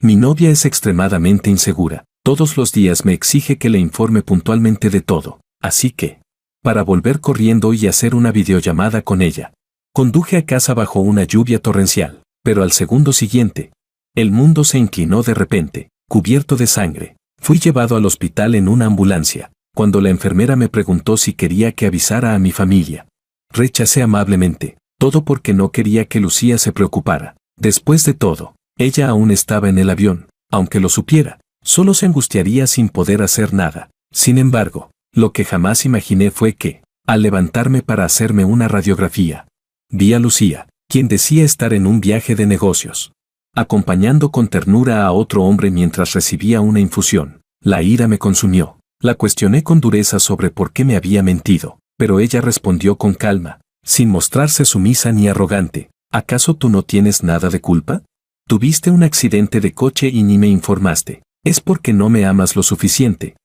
Mi novia es extremadamente insegura. Todos los días me exige que le informe puntualmente de todo. Así que, para volver corriendo y hacer una videollamada con ella, conduje a casa bajo una lluvia torrencial. Pero al segundo siguiente, el mundo se inclinó de repente, cubierto de sangre. Fui llevado al hospital en una ambulancia. Cuando la enfermera me preguntó si quería que avisara a mi familia, rechacé amablemente, todo porque no quería que Lucía se preocupara. Después de todo, ella aún estaba en el avión. Aunque lo supiera, solo se angustiaría sin poder hacer nada. Sin embargo, lo que jamás imaginé fue que, al levantarme para hacerme una radiografía, vi a Lucía, quien decía estar en un viaje de negocios, acompañando con ternura a otro hombre mientras recibía una infusión. La ira me consumió. La cuestioné con dureza sobre por qué me había mentido, pero ella respondió con calma, sin mostrarse sumisa ni arrogante. ¿Acaso tú no tienes nada de culpa? Tuviste un accidente de coche y ni me informaste. Es porque no me amas lo suficiente.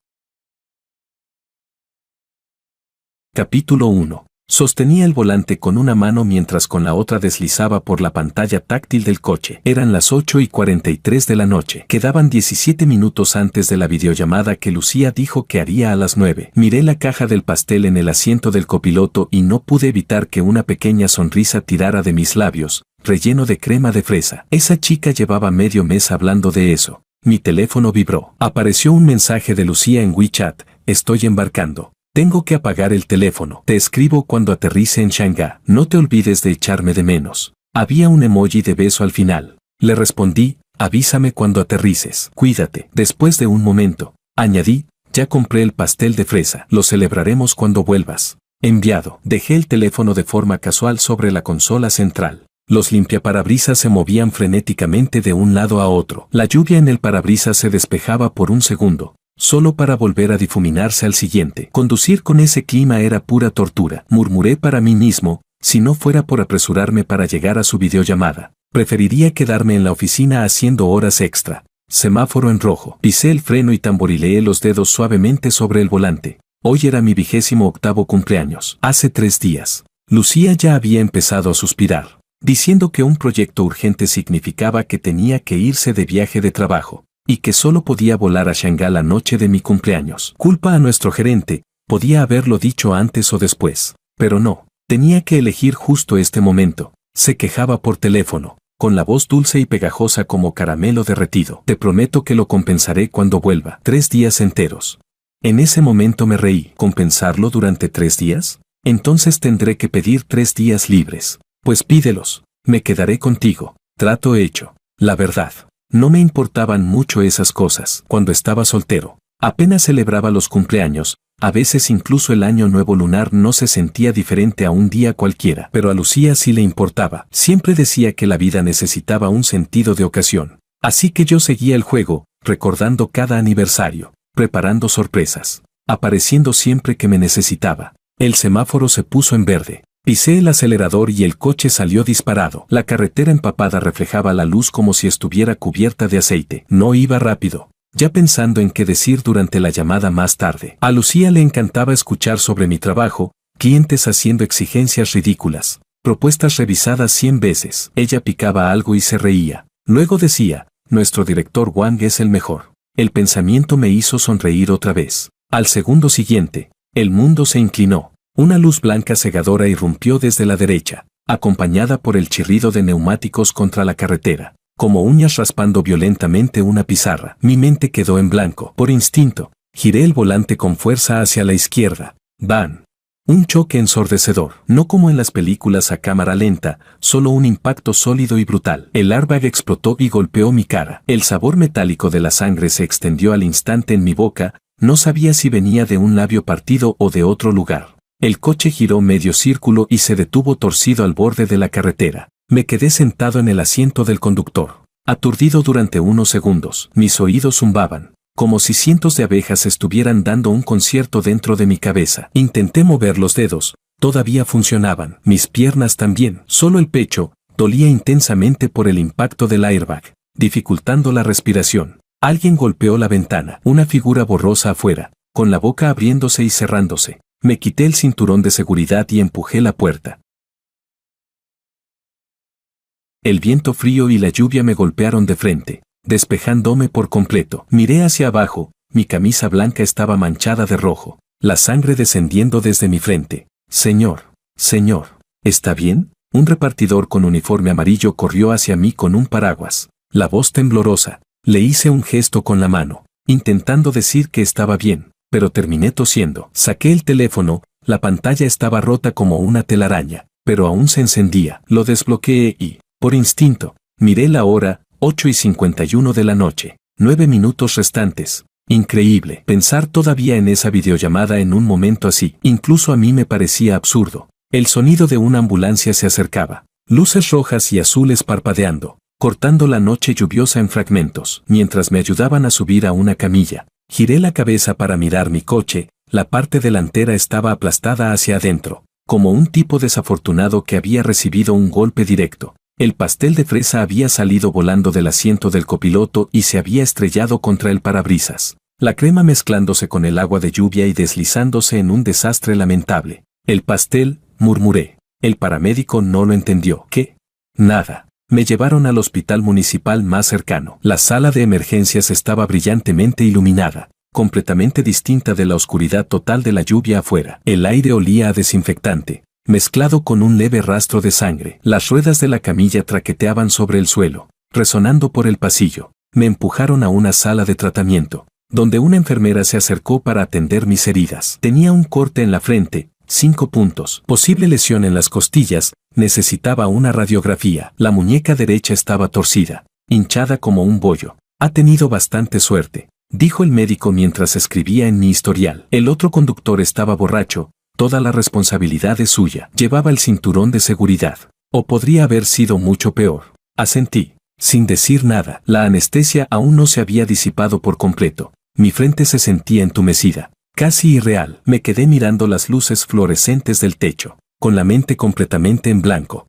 Capítulo 1. Sostenía el volante con una mano mientras con la otra deslizaba por la pantalla táctil del coche. Eran las 8:43 de la noche. Quedaban 17 minutos antes de la videollamada que Lucía dijo que haría a las 9. Miré la caja del pastel en el asiento del copiloto y no pude evitar que una pequeña sonrisa tirara de mis labios, relleno de crema de fresa. Esa chica llevaba medio mes hablando de eso. Mi teléfono vibró. Apareció un mensaje de Lucía en WeChat: estoy embarcando. Tengo que apagar el teléfono. Te escribo cuando aterrice en Shanghái. No te olvides de echarme de menos. Había un emoji de beso al final. Le respondí: avísame cuando aterrices. Cuídate. Después de un momento, añadí: ya compré el pastel de fresa. Lo celebraremos cuando vuelvas. Enviado. Dejé el teléfono de forma casual sobre la consola central. Los limpiaparabrisas se movían frenéticamente de un lado a otro. La lluvia en el parabrisas se despejaba por un segundo, solo para volver a difuminarse al siguiente. Conducir con ese clima era pura tortura. Murmuré para mí mismo: si no fuera por apresurarme para llegar a su videollamada, preferiría quedarme en la oficina haciendo horas extra. Semáforo en rojo. Pisé el freno y tamborileé los dedos suavemente sobre el volante. Hoy era mi 28º cumpleaños. Hace 3 días, Lucía ya había empezado a suspirar, diciendo que un proyecto urgente significaba que tenía que irse de viaje de trabajo, y que solo podía volar a Shanghái la noche de mi cumpleaños. Culpa a nuestro gerente, podía haberlo dicho antes o después, pero no, tenía que elegir justo este momento. Se quejaba por teléfono, con la voz dulce y pegajosa como caramelo derretido. Te prometo que lo compensaré cuando vuelva. 3 días enteros. En ese momento me reí. ¿Compensarlo durante 3 días? Entonces tendré que pedir 3 días libres. Pues pídelos, me quedaré contigo. Trato hecho. La verdad, no me importaban mucho esas cosas. Cuando estaba soltero, apenas celebraba los cumpleaños, a veces incluso el año nuevo lunar no se sentía diferente a un día cualquiera. Pero a Lucía sí le importaba. Siempre decía que la vida necesitaba un sentido de ocasión. Así que yo seguía el juego, recordando cada aniversario, preparando sorpresas, apareciendo siempre que me necesitaba. El semáforo se puso en verde. Pisé el acelerador y el coche salió disparado. La carretera empapada reflejaba la luz como si estuviera cubierta de aceite. No iba rápido, ya pensando en qué decir durante la llamada más tarde. A Lucía le encantaba escuchar sobre mi trabajo, clientes haciendo exigencias ridículas, propuestas revisadas 100 veces. Ella picaba algo y se reía. Luego decía: nuestro director Wang es el mejor. El pensamiento me hizo sonreír otra vez. Al segundo siguiente, el mundo se inclinó. Una luz blanca cegadora irrumpió desde la derecha, acompañada por el chirrido de neumáticos contra la carretera, como uñas raspando violentamente una pizarra. Mi mente quedó en blanco. Por instinto, giré el volante con fuerza hacia la izquierda. ¡Bam! Un choque ensordecedor. No como en las películas a cámara lenta, solo un impacto sólido y brutal. El airbag explotó y golpeó mi cara. El sabor metálico de la sangre se extendió al instante en mi boca. No sabía si venía de un labio partido o de otro lugar. El coche giró medio círculo y se detuvo torcido al borde de la carretera. Me quedé sentado en el asiento del conductor, aturdido durante unos segundos. Mis oídos zumbaban, como si cientos de abejas estuvieran dando un concierto dentro de mi cabeza. Intenté mover los dedos, todavía funcionaban. Mis piernas también. Solo el pecho dolía intensamente por el impacto del airbag, dificultando la respiración. Alguien golpeó la ventana. Una figura borrosa afuera, con la boca abriéndose y cerrándose. Me quité el cinturón de seguridad y empujé la puerta. El viento frío y la lluvia me golpearon de frente. despejándome por completo. Miré hacia abajo, mi camisa blanca estaba manchada de rojo, la sangre descendiendo desde mi frente. Señor, ¿está bien? Un repartidor con uniforme amarillo corrió hacia mí con un paraguas. La voz temblorosa. Le hice un gesto con la mano, intentando decir que estaba bien, pero terminé tosiendo. Saqué el teléfono, la pantalla estaba rota como una telaraña, pero aún se encendía. Lo desbloqueé y, por instinto, miré la hora, 8:51 de la noche, 9 minutos restantes. Increíble pensar todavía en esa videollamada en un momento así. Incluso a mí me parecía absurdo. El sonido de una ambulancia se acercaba. Luces rojas y azules parpadeando, cortando la noche lluviosa en fragmentos. Mientras me ayudaban a subir a una camilla, giré la cabeza para mirar mi coche. La parte delantera estaba aplastada hacia adentro, como un tipo desafortunado que había recibido un golpe directo. El pastel de fresa había salido volando del asiento del copiloto y se había estrellado contra el parabrisas. La crema mezclándose con el agua de lluvia y deslizándose en un desastre lamentable. El pastel, murmuré. El paramédico no lo entendió. ¿Qué? Nada. Me llevaron al hospital municipal más cercano. La sala de emergencias estaba brillantemente iluminada, completamente distinta de la oscuridad total de la lluvia afuera. El aire olía a desinfectante, mezclado con un leve rastro de sangre. Las ruedas de la camilla traqueteaban sobre el suelo, resonando por el pasillo. Me empujaron a una sala de tratamiento, donde una enfermera se acercó para atender mis heridas. Tenía un corte en la frente, 5 puntos, posible lesión en las costillas, necesitaba una radiografía. La muñeca derecha estaba torcida, hinchada como un bollo. Ha tenido bastante suerte, dijo el médico mientras escribía en mi historial. El otro conductor estaba borracho. Toda la responsabilidad es suya. Llevaba el cinturón de seguridad. O podría haber sido mucho peor. Asentí, sin decir nada. La anestesia aún no se había disipado por completo. Mi frente se sentía entumecida, casi irreal. Me quedé mirando las luces fluorescentes del techo, con la mente completamente en blanco.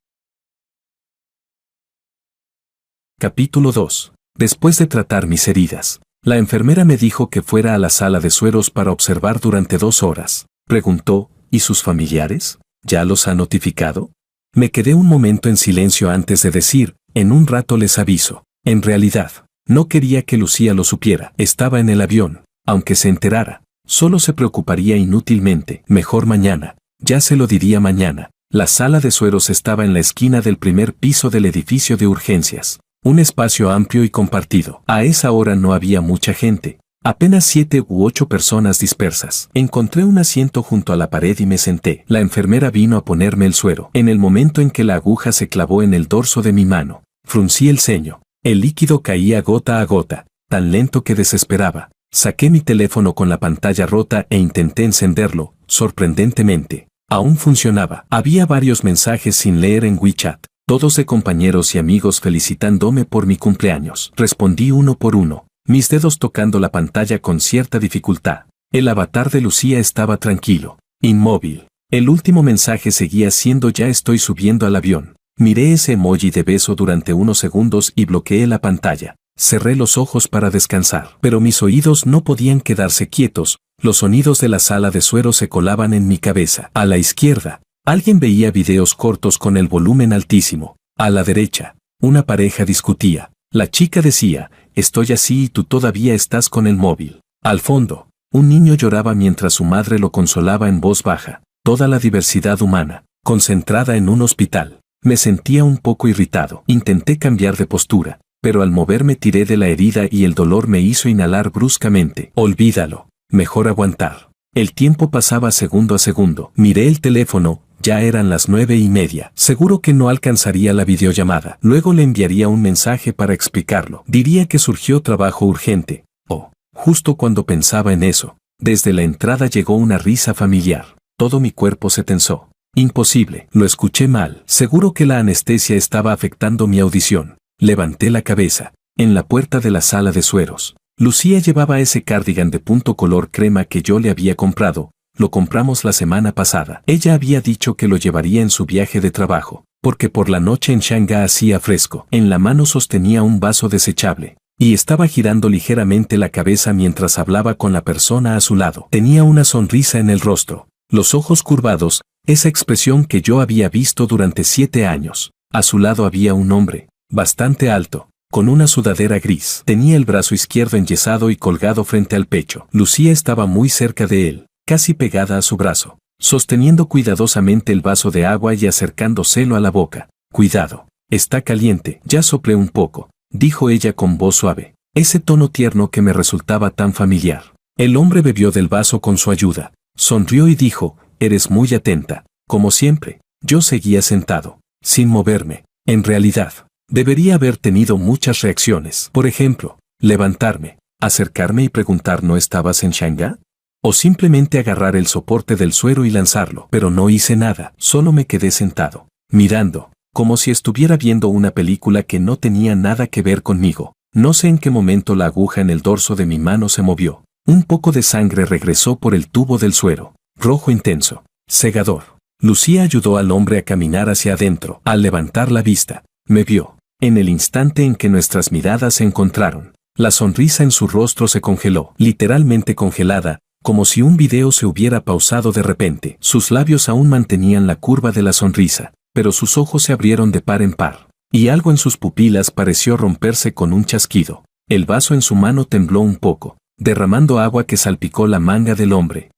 Capítulo 2. Después de tratar mis heridas, la enfermera me dijo que fuera a la sala de sueros para observar durante 2 horas. Preguntó, ¿y sus familiares? ¿Ya los ha notificado? Me quedé un momento en silencio antes de decir, en un rato les aviso. En realidad, no quería que Lucía lo supiera. Estaba en el avión. Aunque se enterara, solo se preocuparía inútilmente. Mejor mañana. Ya se lo diría mañana. La sala de sueros estaba en la esquina del primer piso del edificio de urgencias. Un espacio amplio y compartido. A esa hora no había mucha gente. Apenas 7 u 8 personas dispersas. Encontré un asiento junto a la pared y me senté. La enfermera vino a ponerme el suero. En el momento en que la aguja se clavó en el dorso de mi mano, fruncí el ceño. El líquido caía gota a gota, tan lento que desesperaba. Saqué mi teléfono con la pantalla rota e intenté encenderlo. Sorprendentemente, aún funcionaba. Había varios mensajes sin leer en WeChat, todos de compañeros y amigos felicitándome por mi cumpleaños. Respondí uno por uno, mis dedos tocando la pantalla con cierta dificultad. El avatar de Lucía estaba tranquilo, inmóvil. El último mensaje seguía siendo: ya estoy subiendo al avión. Miré ese emoji de beso durante unos segundos y bloqueé la pantalla. Cerré los ojos para descansar. Pero mis oídos no podían quedarse quietos. Los sonidos de la sala de suero se colaban en mi cabeza. A la izquierda, alguien veía videos cortos con el volumen altísimo. A la derecha, una pareja discutía. La chica decía: estoy así y tú todavía estás con el móvil. Al fondo, un niño lloraba mientras su madre lo consolaba en voz baja. Toda la diversidad humana, concentrada en un hospital. Me sentía un poco irritado. Intenté cambiar de postura, pero al moverme tiré de la herida y el dolor me hizo inhalar bruscamente. Olvídalo, mejor aguantar. El tiempo pasaba segundo a segundo. Miré el teléfono, ya eran las 9:30. Seguro que no alcanzaría la videollamada. Luego le enviaría un mensaje para explicarlo. Diría que surgió trabajo urgente. Oh, justo cuando pensaba en eso, desde la entrada llegó una risa familiar. Todo mi cuerpo se tensó. Imposible, lo escuché mal. Seguro que la anestesia estaba afectando mi audición. Levanté la cabeza. En la puerta de la sala de sueros, Lucía llevaba ese cardigan de punto color crema que yo le había comprado. Lo compramos la semana pasada. Ella había dicho que lo llevaría en su viaje de trabajo, porque por la noche en Shanghái hacía fresco. En la mano sostenía un vaso desechable, y estaba girando ligeramente la cabeza mientras hablaba con la persona a su lado. Tenía una sonrisa en el rostro, los ojos curvados, esa expresión que yo había visto durante 7 años. A su lado había un hombre, bastante alto, con una sudadera gris. Tenía el brazo izquierdo enyesado y colgado frente al pecho. Lucía estaba muy cerca de él, casi pegada a su brazo, sosteniendo cuidadosamente el vaso de agua y acercándoselo a la boca. Cuidado, está caliente. Ya soplé un poco, dijo ella con voz suave, ese tono tierno que me resultaba tan familiar. El hombre bebió del vaso con su ayuda, sonrió y dijo, eres muy atenta, como siempre. Yo seguía sentado, sin moverme. En realidad, debería haber tenido muchas reacciones. Por ejemplo, levantarme, acercarme y preguntar ¿no estabas en Shanghái? O simplemente agarrar el soporte del suero y lanzarlo. Pero no hice nada, solo me quedé sentado, mirando, como si estuviera viendo una película que no tenía nada que ver conmigo. No sé en qué momento la aguja en el dorso de mi mano se movió. Un poco de sangre regresó por el tubo del suero, rojo intenso, cegador. Lucía ayudó al hombre a caminar hacia adentro. Al levantar la vista, me vio. En el instante en que nuestras miradas se encontraron, la sonrisa en su rostro se congeló, literalmente congelada, como si un video se hubiera pausado de repente. Sus labios aún mantenían la curva de la sonrisa, pero sus ojos se abrieron de par en par, y algo en sus pupilas pareció romperse con un chasquido. El vaso en su mano tembló un poco, derramando agua que salpicó la manga del hombre.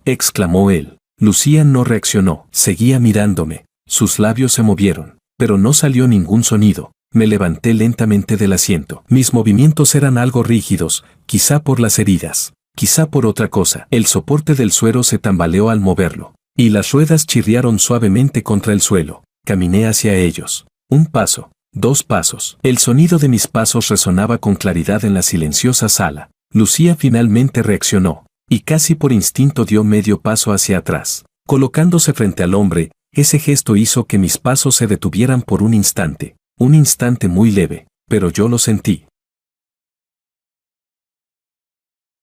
Exclamó él. Lucía no reaccionó, seguía mirándome. Sus labios se movieron, pero no salió ningún sonido. Me levanté lentamente del asiento. Mis movimientos eran algo rígidos, quizá por las heridas, quizá por otra cosa. El soporte del suero se tambaleó al moverlo, y las ruedas chirriaron suavemente contra el suelo. Caminé hacia ellos. Un paso, 2 pasos. El sonido de mis pasos resonaba con claridad en la silenciosa sala. Lucía finalmente reaccionó, y casi por instinto dio medio paso hacia atrás. Colocándose frente al hombre, ese gesto hizo que mis pasos se detuvieran por un instante muy leve, pero yo lo sentí.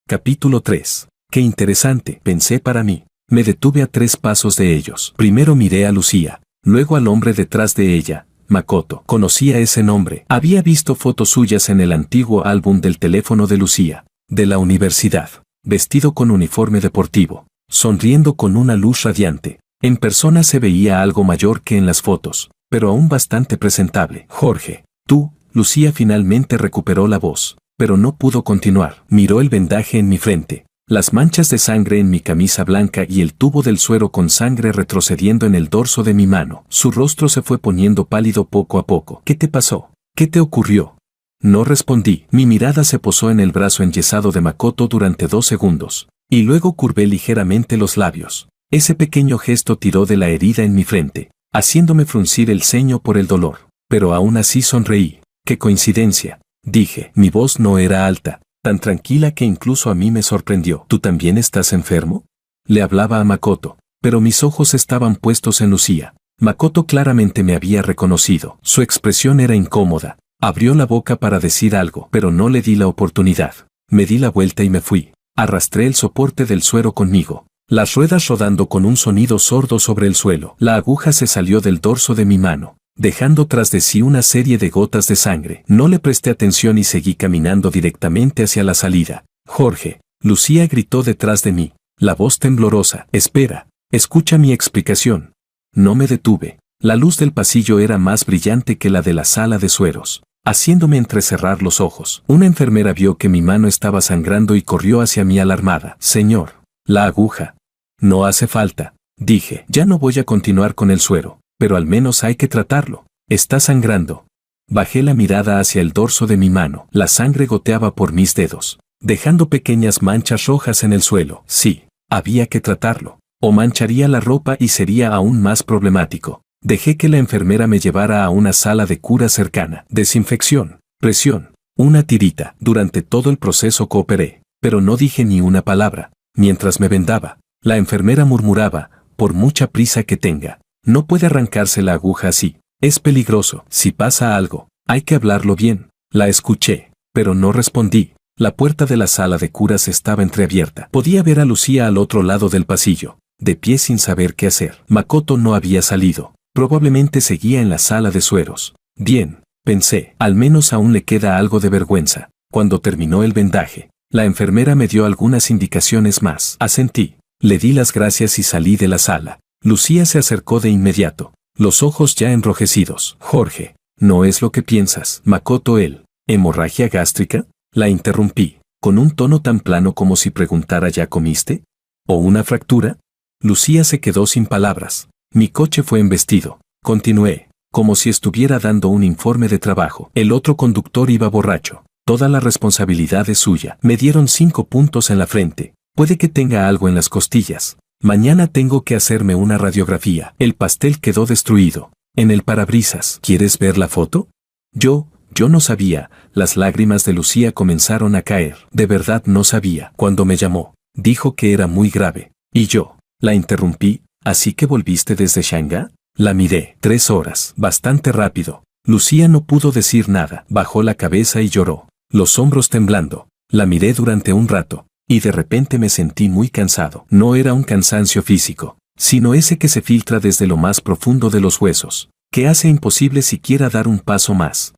Capítulo 3. Qué interesante, pensé para mí. Me detuve a 3 pasos de ellos. Primero miré a Lucía, luego al hombre detrás de ella, Makoto. Conocía ese nombre. Había visto fotos suyas en el antiguo álbum del teléfono de Lucía, de la universidad, vestido con uniforme deportivo, sonriendo con una luz radiante. En persona se veía algo mayor que en las fotos, pero aún bastante presentable. Jorge, tú. Lucía finalmente recuperó la voz, pero no pudo continuar. Miró el vendaje en mi frente, las manchas de sangre en mi camisa blanca y el tubo del suero con sangre retrocediendo en el dorso de mi mano. Su rostro se fue poniendo pálido poco a poco. ¿Qué te pasó? ¿Qué te ocurrió? No respondí. Mi mirada se posó en el brazo enyesado de Makoto durante 2 segundos, y luego curvé ligeramente los labios. Ese pequeño gesto tiró de la herida en mi frente, haciéndome fruncir el ceño por el dolor. Pero aún así sonreí. ¡Qué coincidencia!, dije. Mi voz no era alta, tan tranquila que incluso a mí me sorprendió. ¿Tú también estás enfermo? Le hablaba a Makoto, pero mis ojos estaban puestos en Lucía. Makoto claramente me había reconocido. Su expresión era incómoda. Abrió la boca para decir algo, pero no le di la oportunidad. Me di la vuelta y me fui. Arrastré el soporte del suero conmigo, las ruedas rodando con un sonido sordo sobre el suelo. La aguja se salió del dorso de mi mano, dejando tras de sí una serie de gotas de sangre. No le presté atención y seguí caminando directamente hacia la salida. Jorge, Lucía gritó detrás de mí, la voz temblorosa. Espera, escucha mi explicación. No me detuve. La luz del pasillo era más brillante que la de la sala de sueros, haciéndome entrecerrar los ojos. Una enfermera vio que mi mano estaba sangrando y corrió hacia mí alarmada. Señor, la aguja. No hace falta, dije. Ya no voy a continuar con el suero, pero al menos hay que tratarlo. Está sangrando. Bajé la mirada hacia el dorso de mi mano. La sangre goteaba por mis dedos, dejando pequeñas manchas rojas en el suelo. Sí, había que tratarlo, o mancharía la ropa y sería aún más problemático. Dejé que la enfermera me llevara a una sala de cura cercana. Desinfección, presión, una tirita. Durante todo el proceso cooperé, pero no dije ni una palabra. Mientras me vendaba, la enfermera murmuraba, por mucha prisa que tenga, no puede arrancarse la aguja así. Es peligroso. Si pasa algo, hay que hablarlo bien. La escuché, pero no respondí. La puerta de la sala de curas estaba entreabierta. Podía ver a Lucía al otro lado del pasillo, de pie sin saber qué hacer. Makoto no había salido. Probablemente seguía en la sala de sueros. Bien, pensé, al menos aún le queda algo de vergüenza. Cuando terminó el vendaje, la enfermera me dio algunas indicaciones más. Asentí, le di las gracias y salí de la sala. Lucía se acercó de inmediato, los ojos ya enrojecidos. Jorge, No es lo que piensas, Makoto. ¿Hemorragia gástrica? La interrumpí, con un tono tan plano como si preguntara ¿ya comiste? ¿O una fractura? Lucía se quedó sin palabras. Mi coche fue embestido. Continué, como si estuviera dando un informe de trabajo. El otro conductor iba borracho. Toda la responsabilidad es suya. Me dieron 5 puntos en la frente. Puede que tenga algo en las costillas. Mañana tengo que hacerme una radiografía. El pastel quedó destruido. En el parabrisas. ¿Quieres ver la foto? Yo no sabía. Las lágrimas de Lucía comenzaron a caer. De verdad no sabía. Cuando me llamó, dijo que era muy grave. Y yo, la interrumpí. ¿Así que volviste desde Shanghái? La miré. 3 horas. Bastante rápido. Lucía no pudo decir nada. Bajó la cabeza y lloró, los hombros temblando. La miré durante un rato, y de repente me sentí muy cansado. No era un cansancio físico, sino ese que se filtra desde lo más profundo de los huesos, que hace imposible siquiera dar un paso más.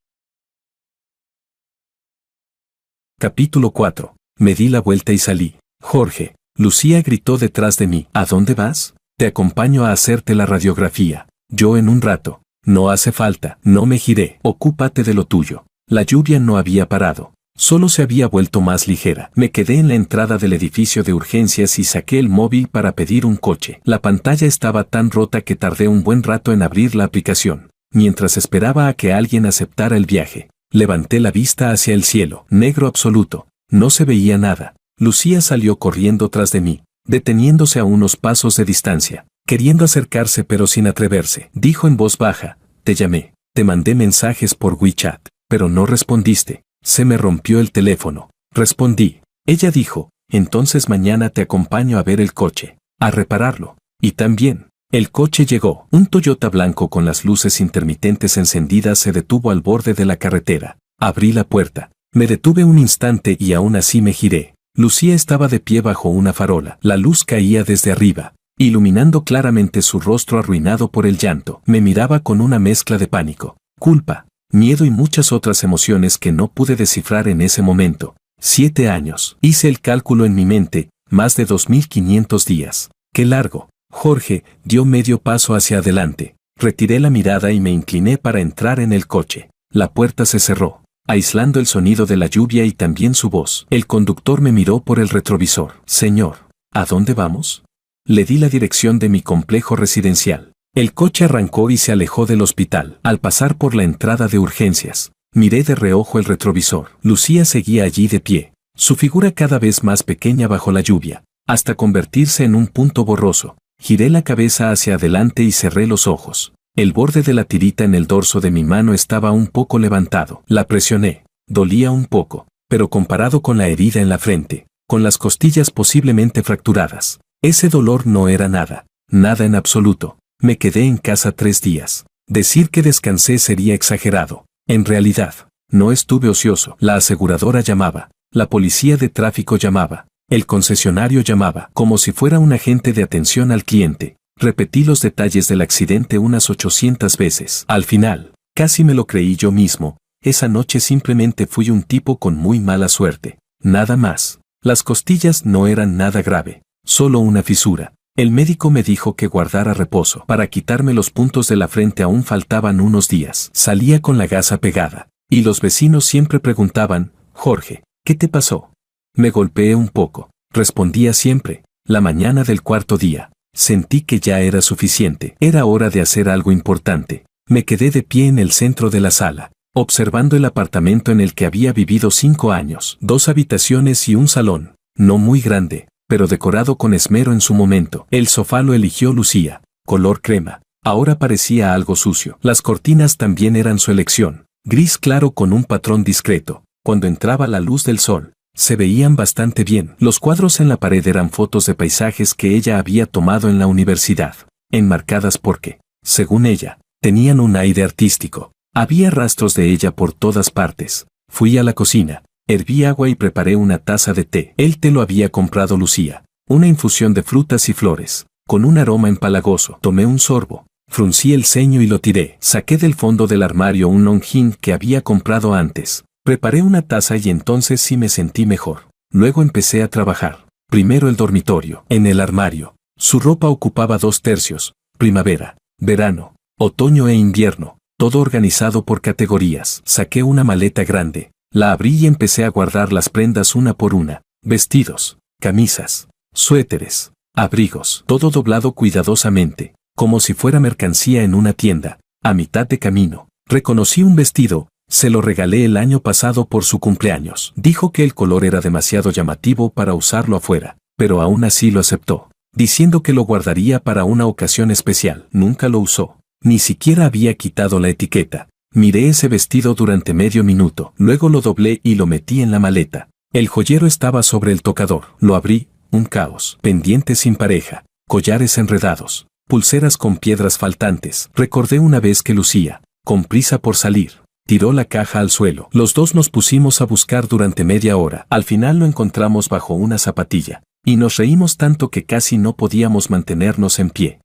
Capítulo 4. Me di la vuelta y salí. Jorge, Lucía gritó detrás de mí. ¿A dónde vas? Te acompaño a hacerte la radiografía. Yo en un rato. No hace falta. No me giré. Ocúpate de lo tuyo. La lluvia no había parado. Solo se había vuelto más ligera. Me quedé en la entrada del edificio de urgencias y saqué el móvil para pedir un coche. La pantalla estaba tan rota que tardé un buen rato en abrir la aplicación. Mientras esperaba a que alguien aceptara el viaje, levanté la vista hacia el cielo. Negro absoluto. No se veía nada. Lucía salió corriendo tras de mí, deteniéndose a unos pasos de distancia, queriendo acercarse pero sin atreverse. Dijo en voz baja, te llamé, te mandé mensajes por WeChat, pero no respondiste. Se me rompió el teléfono. Respondí. Ella dijo, entonces mañana te acompaño a ver el coche, a repararlo. Y también, el coche llegó. Un Toyota blanco con las luces intermitentes encendidas se detuvo al borde de la carretera. Abrí la puerta. Me detuve un instante y aún así me giré. Lucía estaba de pie bajo una farola. La luz caía desde arriba, iluminando claramente su rostro arruinado por el llanto. Me miraba con una mezcla de pánico, culpa, miedo y muchas otras emociones que no pude descifrar en ese momento. 7 años. Hice el cálculo en mi mente, más de 2500 días. ¡Qué largo! Jorge dio medio paso hacia adelante. Retiré la mirada y me incliné para entrar en el coche. La puerta se cerró, aislando el sonido de la lluvia y también su voz. El conductor me miró por el retrovisor. Señor, ¿a dónde vamos? Le di la dirección de mi complejo residencial. El coche arrancó y se alejó del hospital. Al pasar por la entrada de urgencias, miré de reojo el retrovisor. Lucía seguía allí de pie, su figura cada vez más pequeña bajo la lluvia, hasta convertirse en un punto borroso. Giré la cabeza hacia adelante y cerré los ojos. El borde de la tirita en el dorso de mi mano estaba un poco levantado. La presioné. Dolía un poco, pero comparado con la herida en la frente, con las costillas posiblemente fracturadas, ese dolor no era nada, nada en absoluto. Me quedé en casa 3 días. Decir que descansé sería exagerado. En realidad, no estuve ocioso. La aseguradora llamaba, la policía de tráfico llamaba, el concesionario llamaba, como si fuera un agente de atención al cliente. Repetí los detalles del accidente unas 800 veces. Al final, casi me lo creí yo mismo. Esa noche simplemente fui un tipo con muy mala suerte. Nada más. Las costillas no eran nada grave, solo una fisura. El médico me dijo que guardara reposo. Para quitarme los puntos de la frente aún faltaban unos días. Salía con la gasa pegada, y los vecinos siempre preguntaban, Jorge, ¿qué te pasó? Me golpeé un poco. Respondía siempre. La mañana del 4.º día, sentí que ya era suficiente. Era hora de hacer algo importante. Me quedé de pie en el centro de la sala, observando el apartamento en el que había vivido 5 años. 2 habitaciones y un salón, no muy grande, pero decorado con esmero en su momento. El sofá lo eligió Lucía, color crema. Ahora parecía algo sucio. Las cortinas también eran su elección, gris claro con un patrón discreto. Cuando entraba la luz del sol, se veían bastante bien. Los cuadros en la pared eran fotos de paisajes que ella había tomado en la universidad, enmarcadas porque, según ella, tenían un aire artístico. Había rastros de ella por todas partes. Fui a la cocina. Herví agua y preparé una taza de té. El té lo había comprado Lucía. Una infusión de frutas y flores, con un aroma empalagoso. Tomé un sorbo. Fruncí el ceño y lo tiré. Saqué del fondo del armario un Longines que había comprado antes. Preparé una taza y entonces sí me sentí mejor. Luego empecé a trabajar. Primero el dormitorio. En el armario, su ropa ocupaba 2/3. Primavera, verano, otoño e invierno. todo organizado por categorías. Saqué una maleta grande, la abrí y empecé a guardar las prendas una por una. Vestidos, camisas, suéteres, abrigos, todo doblado cuidadosamente, como si fuera mercancía en una tienda. A mitad de camino, reconocí un vestido, se lo regalé el año pasado por su cumpleaños. Dijo que el color era demasiado llamativo para usarlo afuera, pero aún así lo aceptó, diciendo que lo guardaría para una ocasión especial. Nunca lo usó, ni siquiera había quitado la etiqueta. Miré ese vestido durante medio minuto, luego lo doblé y lo metí en la maleta. El joyero estaba sobre el tocador, lo abrí, un caos, pendientes sin pareja, collares enredados, pulseras con piedras faltantes. Recordé una vez que Lucía, con prisa por salir, tiró la caja al suelo. Los dos nos pusimos a buscar durante media hora. Al final lo encontramos bajo una zapatilla, y nos reímos tanto que casi no podíamos mantenernos en pie.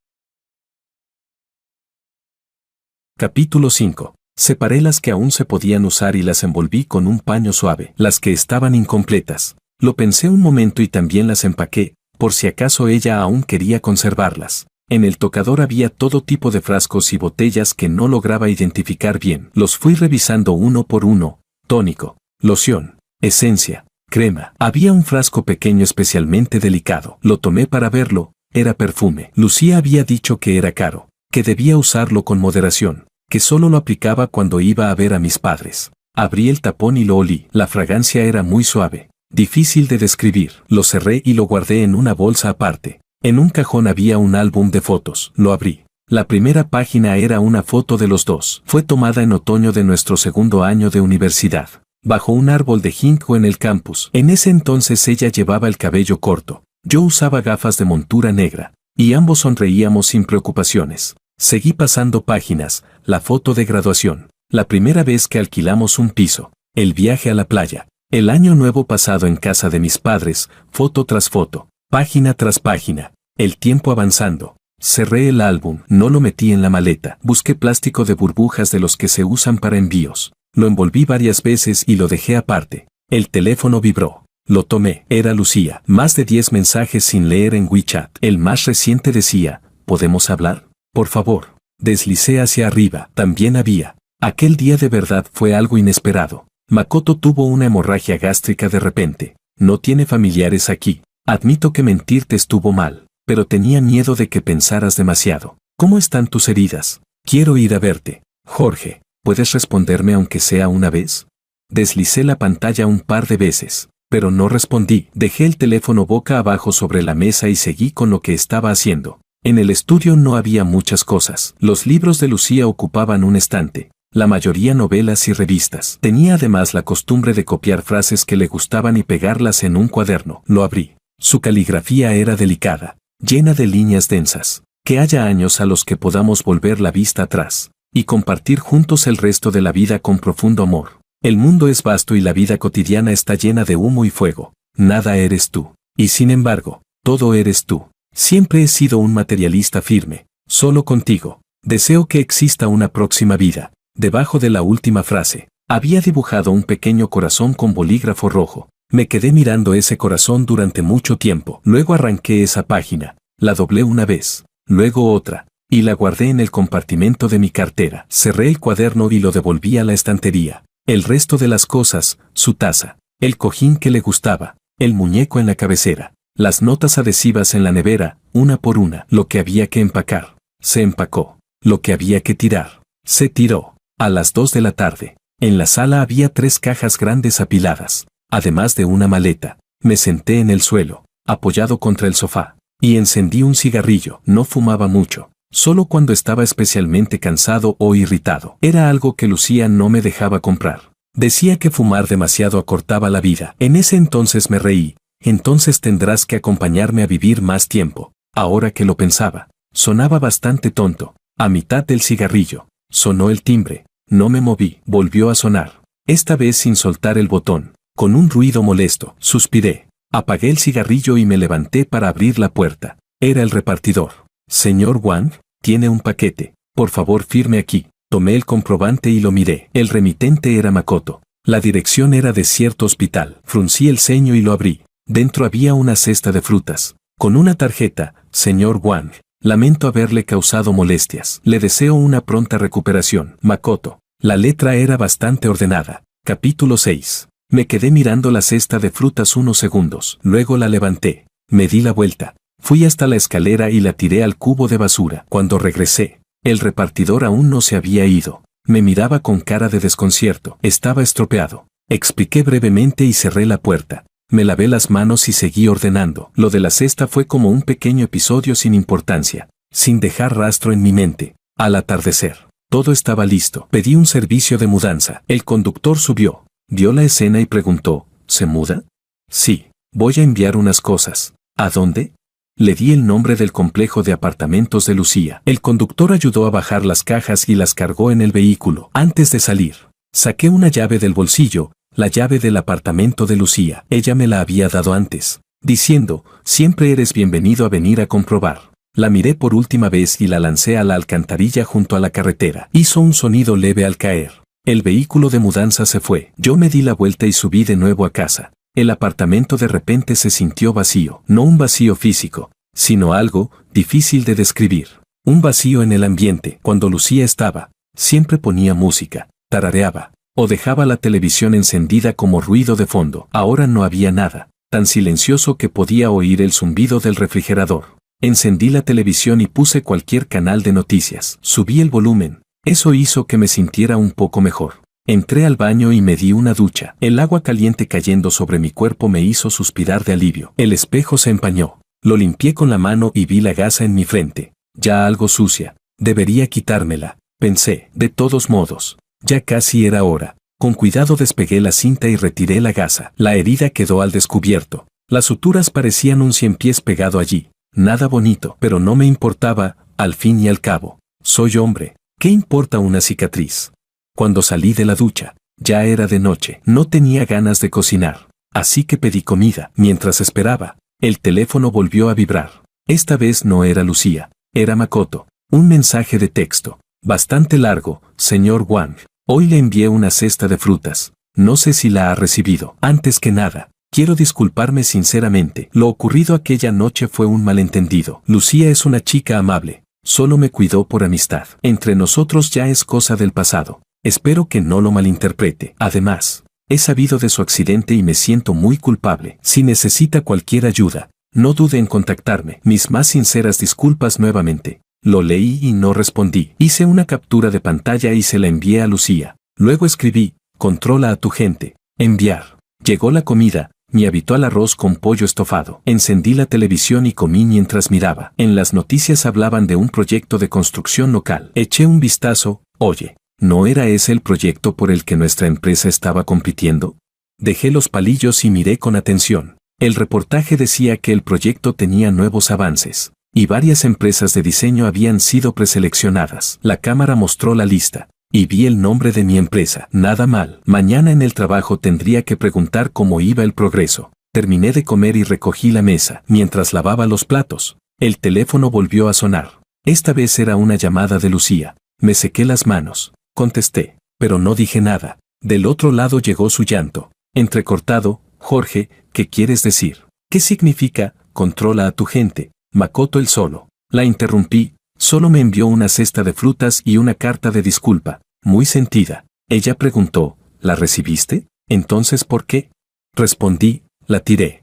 Capítulo 5. Separé las que aún se podían usar y las envolví con un paño suave. Las que estaban incompletas, lo pensé un momento y también las empaqué, por si acaso ella aún quería conservarlas. En el tocador había todo tipo de frascos y botellas que no lograba identificar bien. Los fui revisando uno por uno: tónico, loción, esencia, crema. Había un frasco pequeño especialmente delicado. Lo tomé para verlo, era perfume. Lucía había dicho que era caro, que debía usarlo con moderación, que solo lo aplicaba cuando iba a ver a mis padres. Abrí el tapón y lo olí. La fragancia era muy suave, difícil de describir. Lo cerré y lo guardé en una bolsa aparte. En un cajón había un álbum de fotos. Lo abrí. La primera página era una foto de los dos. Fue tomada en otoño de nuestro segundo año de universidad, bajo un árbol de ginkgo en el campus. En ese entonces ella llevaba el cabello corto. Yo usaba gafas de montura negra, y ambos sonreíamos sin preocupaciones. Seguí pasando páginas. La foto de graduación, la primera vez que alquilamos un piso, el viaje a la playa, el año nuevo pasado en casa de mis padres, foto tras foto, página tras página, el tiempo avanzando. Cerré el álbum, no lo metí en la maleta. Busqué plástico de burbujas de los que se usan para envíos. Lo envolví varias veces y lo dejé aparte. El teléfono vibró. Lo tomé. Era Lucía. Más de 10 mensajes sin leer en WeChat. El más reciente decía: ¿podemos hablar? Por favor. Deslicé hacia arriba. También había. Aquel día de verdad fue algo inesperado. Makoto tuvo una hemorragia gástrica de repente. No tiene familiares aquí. Admito que mentirte estuvo mal, pero tenía miedo de que pensaras demasiado. ¿Cómo están tus heridas? Quiero ir a verte. Jorge, ¿puedes responderme aunque sea una vez? Deslicé la pantalla un par de veces, pero no respondí. Dejé el teléfono boca abajo sobre la mesa y seguí con lo que estaba haciendo. En el estudio no había muchas cosas. Los libros de Lucía ocupaban un estante, la mayoría novelas y revistas. Tenía además la costumbre de copiar frases que le gustaban y pegarlas en un cuaderno. Lo abrí. Su caligrafía era delicada, llena de líneas densas. Que haya años a los que podamos volver la vista atrás y compartir juntos el resto de la vida con profundo amor. El mundo es vasto y la vida cotidiana está llena de humo y fuego. Nada eres tú. Y sin embargo, todo eres tú. Siempre he sido un materialista firme, solo contigo. Deseo que exista una próxima vida. Debajo de la última frase, había dibujado un pequeño corazón con bolígrafo rojo. Me quedé mirando ese corazón durante mucho tiempo. Luego arranqué esa página, la doblé una vez, luego otra, y la guardé en el compartimento de mi cartera. Cerré el cuaderno y lo devolví a la estantería. El resto de las cosas, su taza, el cojín que le gustaba, el muñeco en la cabecera, las notas adhesivas en la nevera, una por una. Lo que había que empacar, se empacó. Lo que había que tirar, se tiró. A las 2 de la tarde, en la sala había 3 cajas grandes apiladas, además de una maleta. Me senté en el suelo, apoyado contra el sofá, y encendí un cigarrillo. No fumaba mucho, solo cuando estaba especialmente cansado o irritado. Era algo que Lucía no me dejaba comprar. Decía que fumar demasiado acortaba la vida. En ese entonces me reí. Entonces tendrás que acompañarme a vivir más tiempo. Ahora que lo pensaba, sonaba bastante tonto. A mitad del cigarrillo, sonó el timbre. No me moví. Volvió a sonar, esta vez sin soltar el botón, con un ruido molesto. Suspiré. Apagué el cigarrillo y me levanté para abrir la puerta. Era el repartidor. Señor Wang, tiene un paquete. Por favor, firme aquí. Tomé el comprobante y lo miré. El remitente era Makoto. La dirección era de cierto hospital. Fruncí el ceño y lo abrí. Dentro había una cesta de frutas, con una tarjeta: señor Wang, Lamento haberle causado molestias. Le deseo una pronta recuperación. Makoto. La letra era bastante ordenada. Capítulo 6. Me quedé mirando la cesta de frutas unos segundos. Luego la levanté. Me di la vuelta. Fui hasta la escalera y la tiré al cubo de basura. Cuando regresé, el repartidor aún no se había ido. Me miraba con cara de desconcierto. Estaba estropeado. Expliqué brevemente y cerré la puerta. Me lavé las manos y seguí ordenando. Lo de la cesta fue como un pequeño episodio sin importancia, sin dejar rastro en mi mente. Al atardecer, todo estaba listo. Pedí un servicio de mudanza. El conductor subió, vio la escena y preguntó, ¿se muda? Sí, voy a enviar unas cosas. ¿A dónde? Le di el nombre del complejo de apartamentos de Lucía. El conductor ayudó a bajar las cajas y las cargó en el vehículo. Antes de salir, saqué una llave del bolsillo, la llave del apartamento de Lucía. Ella me la había dado antes, diciendo, siempre eres bienvenido a venir a comprobar. La miré por última vez y la lancé a la alcantarilla junto a la carretera. Hizo un sonido leve al caer. El vehículo de mudanza se fue. Yo me di la vuelta y subí de nuevo a casa. El apartamento de repente se sintió vacío. No un vacío físico, sino algo difícil de describir. Un vacío en el ambiente. Cuando Lucía estaba, siempre ponía música, tarareaba, o dejaba la televisión encendida como ruido de fondo. Ahora no había nada, tan silencioso que podía oír el zumbido del refrigerador. Encendí la televisión y puse cualquier canal de noticias. Subí el volumen. Eso hizo que me sintiera un poco mejor. Entré al baño y me di una ducha. El agua caliente cayendo sobre mi cuerpo me hizo suspirar de alivio. El espejo se empañó. Lo limpié con la mano y vi la gasa en mi frente. Ya algo sucia. Debería quitármela, pensé. De todos modos, ya casi era hora. Con cuidado despegué la cinta y retiré la gasa. La herida quedó al descubierto. Las suturas parecían un ciempiés pegado allí. Nada bonito, pero no me importaba, al fin y al cabo. Soy hombre. ¿Qué importa una cicatriz? Cuando salí de la ducha, ya era de noche. No tenía ganas de cocinar, así que pedí comida. Mientras esperaba, el teléfono volvió a vibrar. Esta vez no era Lucía, era Makoto. Un mensaje de texto. Bastante largo, señor Wang. Hoy le envié una cesta de frutas. No sé si la ha recibido. Antes que nada, quiero disculparme sinceramente. Lo ocurrido aquella noche fue un malentendido. Lucía es una chica amable. Solo me cuidó por amistad. Entre nosotros ya es cosa del pasado. Espero que no lo malinterprete. Además, he sabido de su accidente y me siento muy culpable. Si necesita cualquier ayuda, no dude en contactarme. Mis más sinceras disculpas nuevamente. Lo leí y no respondí. Hice una captura de pantalla y se la envié a Lucía. Luego escribí, controla a tu gente. Enviar. Llegó la comida, mi habitual arroz con pollo estofado. Encendí la televisión y comí mientras miraba. En las noticias hablaban de un proyecto de construcción local. Eché un vistazo. Oye, ¿no era ese el proyecto por el que nuestra empresa estaba compitiendo? Dejé los palillos y miré con atención. El reportaje decía que el proyecto tenía nuevos avances, y varias empresas de diseño habían sido preseleccionadas. La cámara mostró la lista, y vi el nombre de mi empresa. Nada mal. Mañana en el trabajo tendría que preguntar cómo iba el progreso. Terminé de comer y recogí la mesa. Mientras lavaba los platos, el teléfono volvió a sonar. Esta vez era una llamada de Lucía. Me sequé las manos. Contesté, pero no dije nada. Del otro lado llegó su llanto. Entrecortado, Jorge, ¿qué quieres decir? ¿Qué significa, controla a tu gente? Makoto el solo. La interrumpí, solo me envió una cesta de frutas y una carta de disculpa, muy sentida. Ella preguntó, ¿la recibiste? Entonces, ¿por qué? Respondí, la tiré.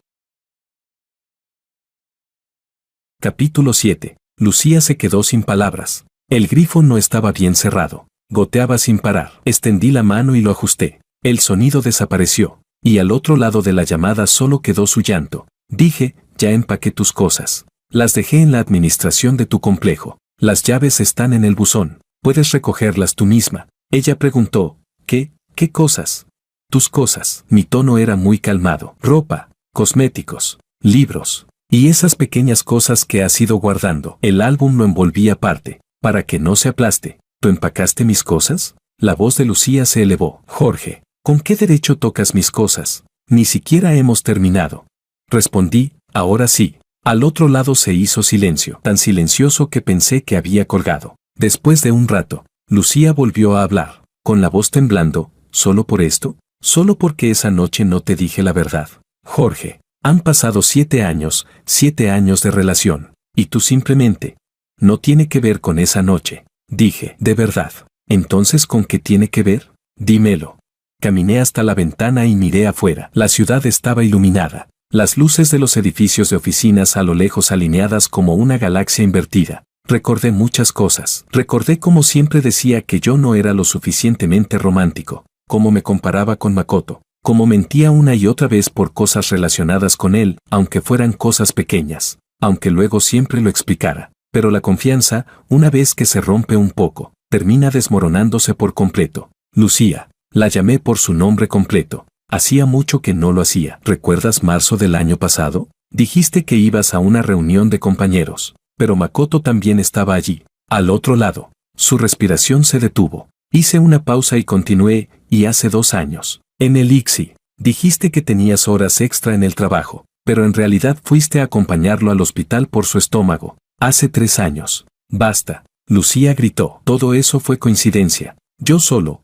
Capítulo 7. Lucía se quedó sin palabras. El grifo no estaba bien cerrado. Goteaba sin parar. Extendí la mano y lo ajusté. El sonido desapareció, y al otro lado de la llamada solo quedó su llanto. Dije, ya empaqué tus cosas. Las dejé en la administración de tu complejo. Las llaves están en el buzón. Puedes recogerlas tú misma. Ella preguntó, ¿qué cosas? Tus cosas. Mi tono era muy calmado. Ropa, cosméticos, libros, y esas pequeñas cosas que has ido guardando. El álbum lo envolví aparte, para que no se aplaste. ¿Tú empacaste mis cosas? La voz de Lucía se elevó. Jorge, ¿con qué derecho tocas mis cosas? Ni siquiera hemos terminado. Respondí, ahora sí. Al otro lado se hizo silencio, tan silencioso que pensé que había colgado. Después de un rato, Lucía volvió a hablar, con la voz temblando, ¿solo por esto? ¿Solo porque esa noche no te dije la verdad? Jorge, han pasado 7 años de relación, y tú simplemente No tiene que ver con esa noche. Dije, ¿de verdad? Entonces, ¿con qué tiene que ver? Dímelo. Caminé hasta la ventana y miré afuera. La ciudad estaba iluminada. Las luces de los edificios de oficinas a lo lejos alineadas como una galaxia invertida. Recordé muchas cosas. Recordé cómo siempre decía que yo no era lo suficientemente romántico, cómo me comparaba con Makoto, cómo mentía una y otra vez por cosas relacionadas con él, aunque fueran cosas pequeñas, aunque luego siempre lo explicara. Pero la confianza, una vez que se rompe un poco, termina desmoronándose por completo. Lucía. La llamé por su nombre completo. Hacía mucho que no lo hacía. ¿Recuerdas marzo del año pasado? Dijiste que ibas a una reunión de compañeros, pero Makoto también estaba allí, al otro lado. Su respiración se detuvo. Hice una pausa y continué, y hace 2 años. En el ICSI. Dijiste que tenías horas extra en el trabajo, pero en realidad fuiste a acompañarlo al hospital por su estómago. Hace 3 años. Basta. Lucía gritó. Todo eso fue coincidencia. Yo solo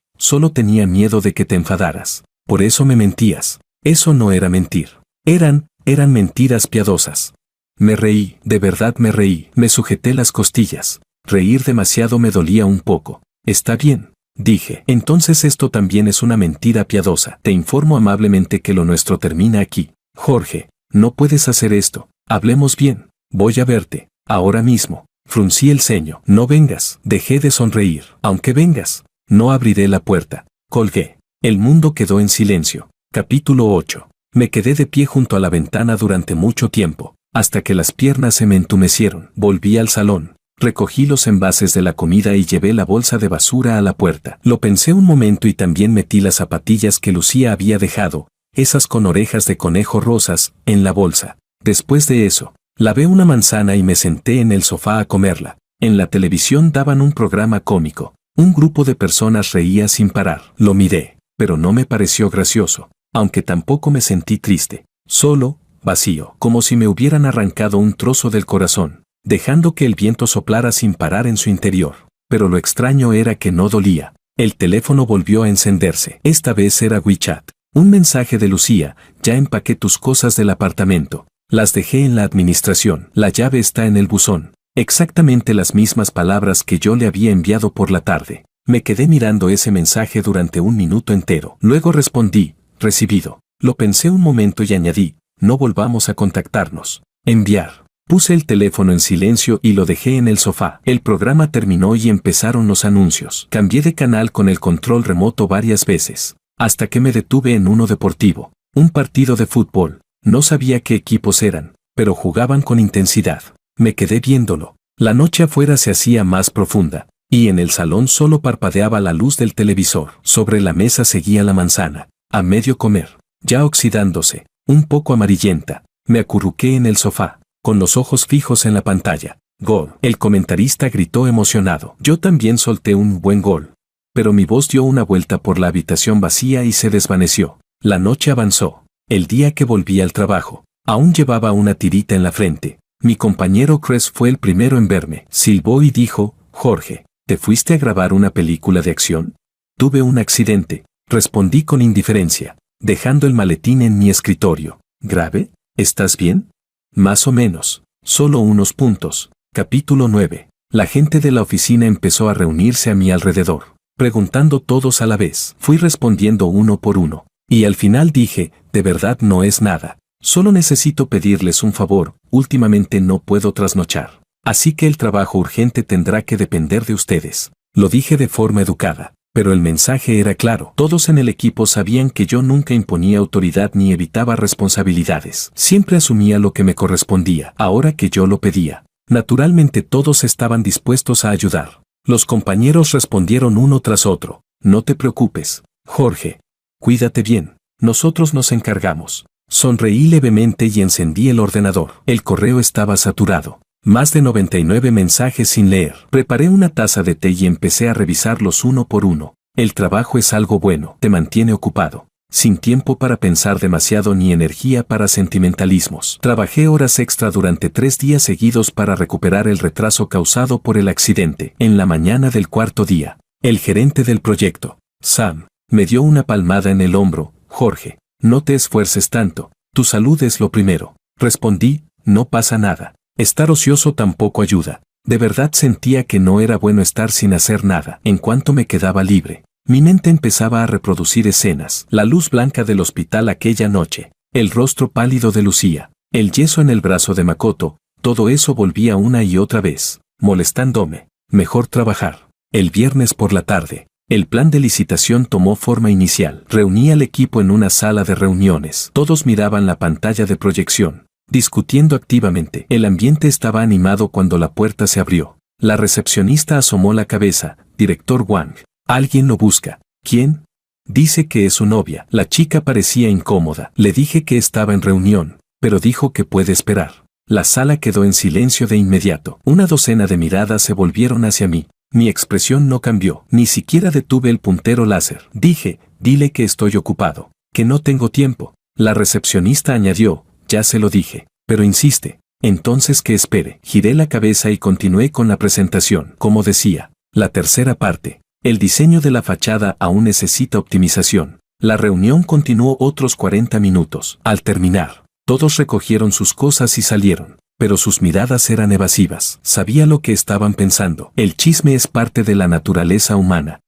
tenía miedo de que te enfadaras. Por eso me mentías. Eso no era mentir. Eran mentiras piadosas. Me reí, de verdad me reí. Me sujeté las costillas. Reír demasiado me dolía un poco. Está bien, dije. Entonces esto también es una mentira piadosa. Te informo amablemente que lo nuestro termina aquí. Jorge, no puedes hacer esto. Hablemos bien. Voy a verte. Ahora mismo. Fruncí el ceño. No vengas. Dejé de sonreír. Aunque vengas, no abriré la puerta. Colgué. El mundo quedó en silencio. Capítulo 8. Me quedé de pie junto a la ventana durante mucho tiempo, hasta que las piernas se me entumecieron. Volví al salón. Recogí los envases de la comida y llevé la bolsa de basura a la puerta. Lo pensé un momento y también metí las zapatillas que Lucía había dejado, esas con orejas de conejo rosas, en la bolsa. Después de eso, lavé una manzana y me senté en el sofá a comerla. En la televisión daban un programa cómico. Un grupo de personas reía sin parar. Lo miré, pero no me pareció gracioso, aunque tampoco me sentí triste. Solo, vacío, como si me hubieran arrancado un trozo del corazón, dejando que el viento soplara sin parar en su interior. Pero lo extraño era que no dolía. El teléfono volvió a encenderse. Esta vez era WeChat. Un mensaje de Lucía: ya empaqué tus cosas del apartamento. Las dejé en la administración. La llave está en el buzón. Exactamente las mismas palabras que yo le había enviado por la tarde. Me quedé mirando ese mensaje durante 1 minuto entero. Luego respondí: recibido. Lo pensé un momento y añadí: no volvamos a contactarnos. Enviar. Puse el teléfono en silencio y lo dejé en el sofá. El programa terminó y empezaron los anuncios. Cambié de canal con el control remoto varias veces, hasta que me detuve en uno deportivo. Un partido de fútbol. No sabía qué equipos eran, pero jugaban con intensidad. Me quedé viéndolo. La noche afuera se hacía más profunda, y en el salón solo parpadeaba la luz del televisor. Sobre la mesa seguía la manzana, a medio comer, ya oxidándose, un poco amarillenta. Me acurruqué en el sofá, con los ojos fijos en la pantalla. Gol. El comentarista gritó emocionado. Yo también solté un buen gol. Pero mi voz dio una vuelta por la habitación vacía y se desvaneció. La noche avanzó. El día que volví al trabajo, aún llevaba una tirita en la frente. Mi compañero Chris fue el primero en verme. Silbó y dijo: Jorge, ¿te fuiste a grabar una película de acción? Tuve un accidente, respondí con indiferencia, dejando el maletín en mi escritorio. ¿Grave? ¿Estás bien? Más o menos. Solo unos puntos. Capítulo 9. La gente de la oficina empezó a reunirse a mi alrededor, preguntando todos a la vez. Fui respondiendo uno por uno. Y al final dije: de verdad no es nada. Solo necesito pedirles un favor, últimamente no puedo trasnochar. Así que el trabajo urgente tendrá que depender de ustedes. Lo dije de forma educada, pero el mensaje era claro. Todos en el equipo sabían que yo nunca imponía autoridad ni evitaba responsabilidades. Siempre asumía lo que me correspondía, ahora que yo lo pedía. Naturalmente todos estaban dispuestos a ayudar. Los compañeros respondieron uno tras otro: no te preocupes, Jorge. Cuídate bien. Nosotros nos encargamos. Sonreí levemente y encendí el ordenador. El correo estaba saturado. Más de 99 mensajes sin leer. Preparé una taza de té y empecé a revisarlos uno por uno. El trabajo es algo bueno. Te mantiene ocupado. Sin tiempo para pensar demasiado ni energía para sentimentalismos. Trabajé horas extra durante 3 días seguidos para recuperar el retraso causado por el accidente. En la mañana del 4.º día, el gerente del proyecto, Sam, me dio una palmada en el hombro. Jorge, no te esfuerces tanto. Tu salud es lo primero. Respondí: no pasa nada. Estar ocioso tampoco ayuda. De verdad sentía que no era bueno estar sin hacer nada. En cuanto me quedaba libre, mi mente empezaba a reproducir escenas. La luz blanca del hospital aquella noche, el rostro pálido de Lucía, el yeso en el brazo de Makoto, todo eso volvía una y otra vez, molestándome. Mejor trabajar. El viernes por la tarde, el plan de licitación tomó forma inicial. Reuní al equipo en una sala de reuniones. Todos miraban la pantalla de proyección, discutiendo activamente. El ambiente estaba animado cuando la puerta se abrió. La recepcionista asomó la cabeza. Director Wang. Alguien lo busca. ¿Quién? Dice que es su novia. La chica parecía incómoda. Le dije que estaba en reunión, pero dijo que puede esperar. La sala quedó en silencio de inmediato. Una docena de miradas se volvieron hacia mí. Mi expresión no cambió. Ni siquiera detuve el puntero láser. Dije, dile que estoy ocupado, que no tengo tiempo. La recepcionista añadió, ya se lo dije, pero insiste. Entonces que espere. Giré la cabeza y continué con la presentación. Como decía, la tercera parte. El diseño de la fachada aún necesita optimización. La reunión continuó otros 40 minutos. Al terminar, todos recogieron sus cosas y salieron, pero sus miradas eran evasivas. Sabía lo que estaban pensando. El chisme es parte de la naturaleza humana.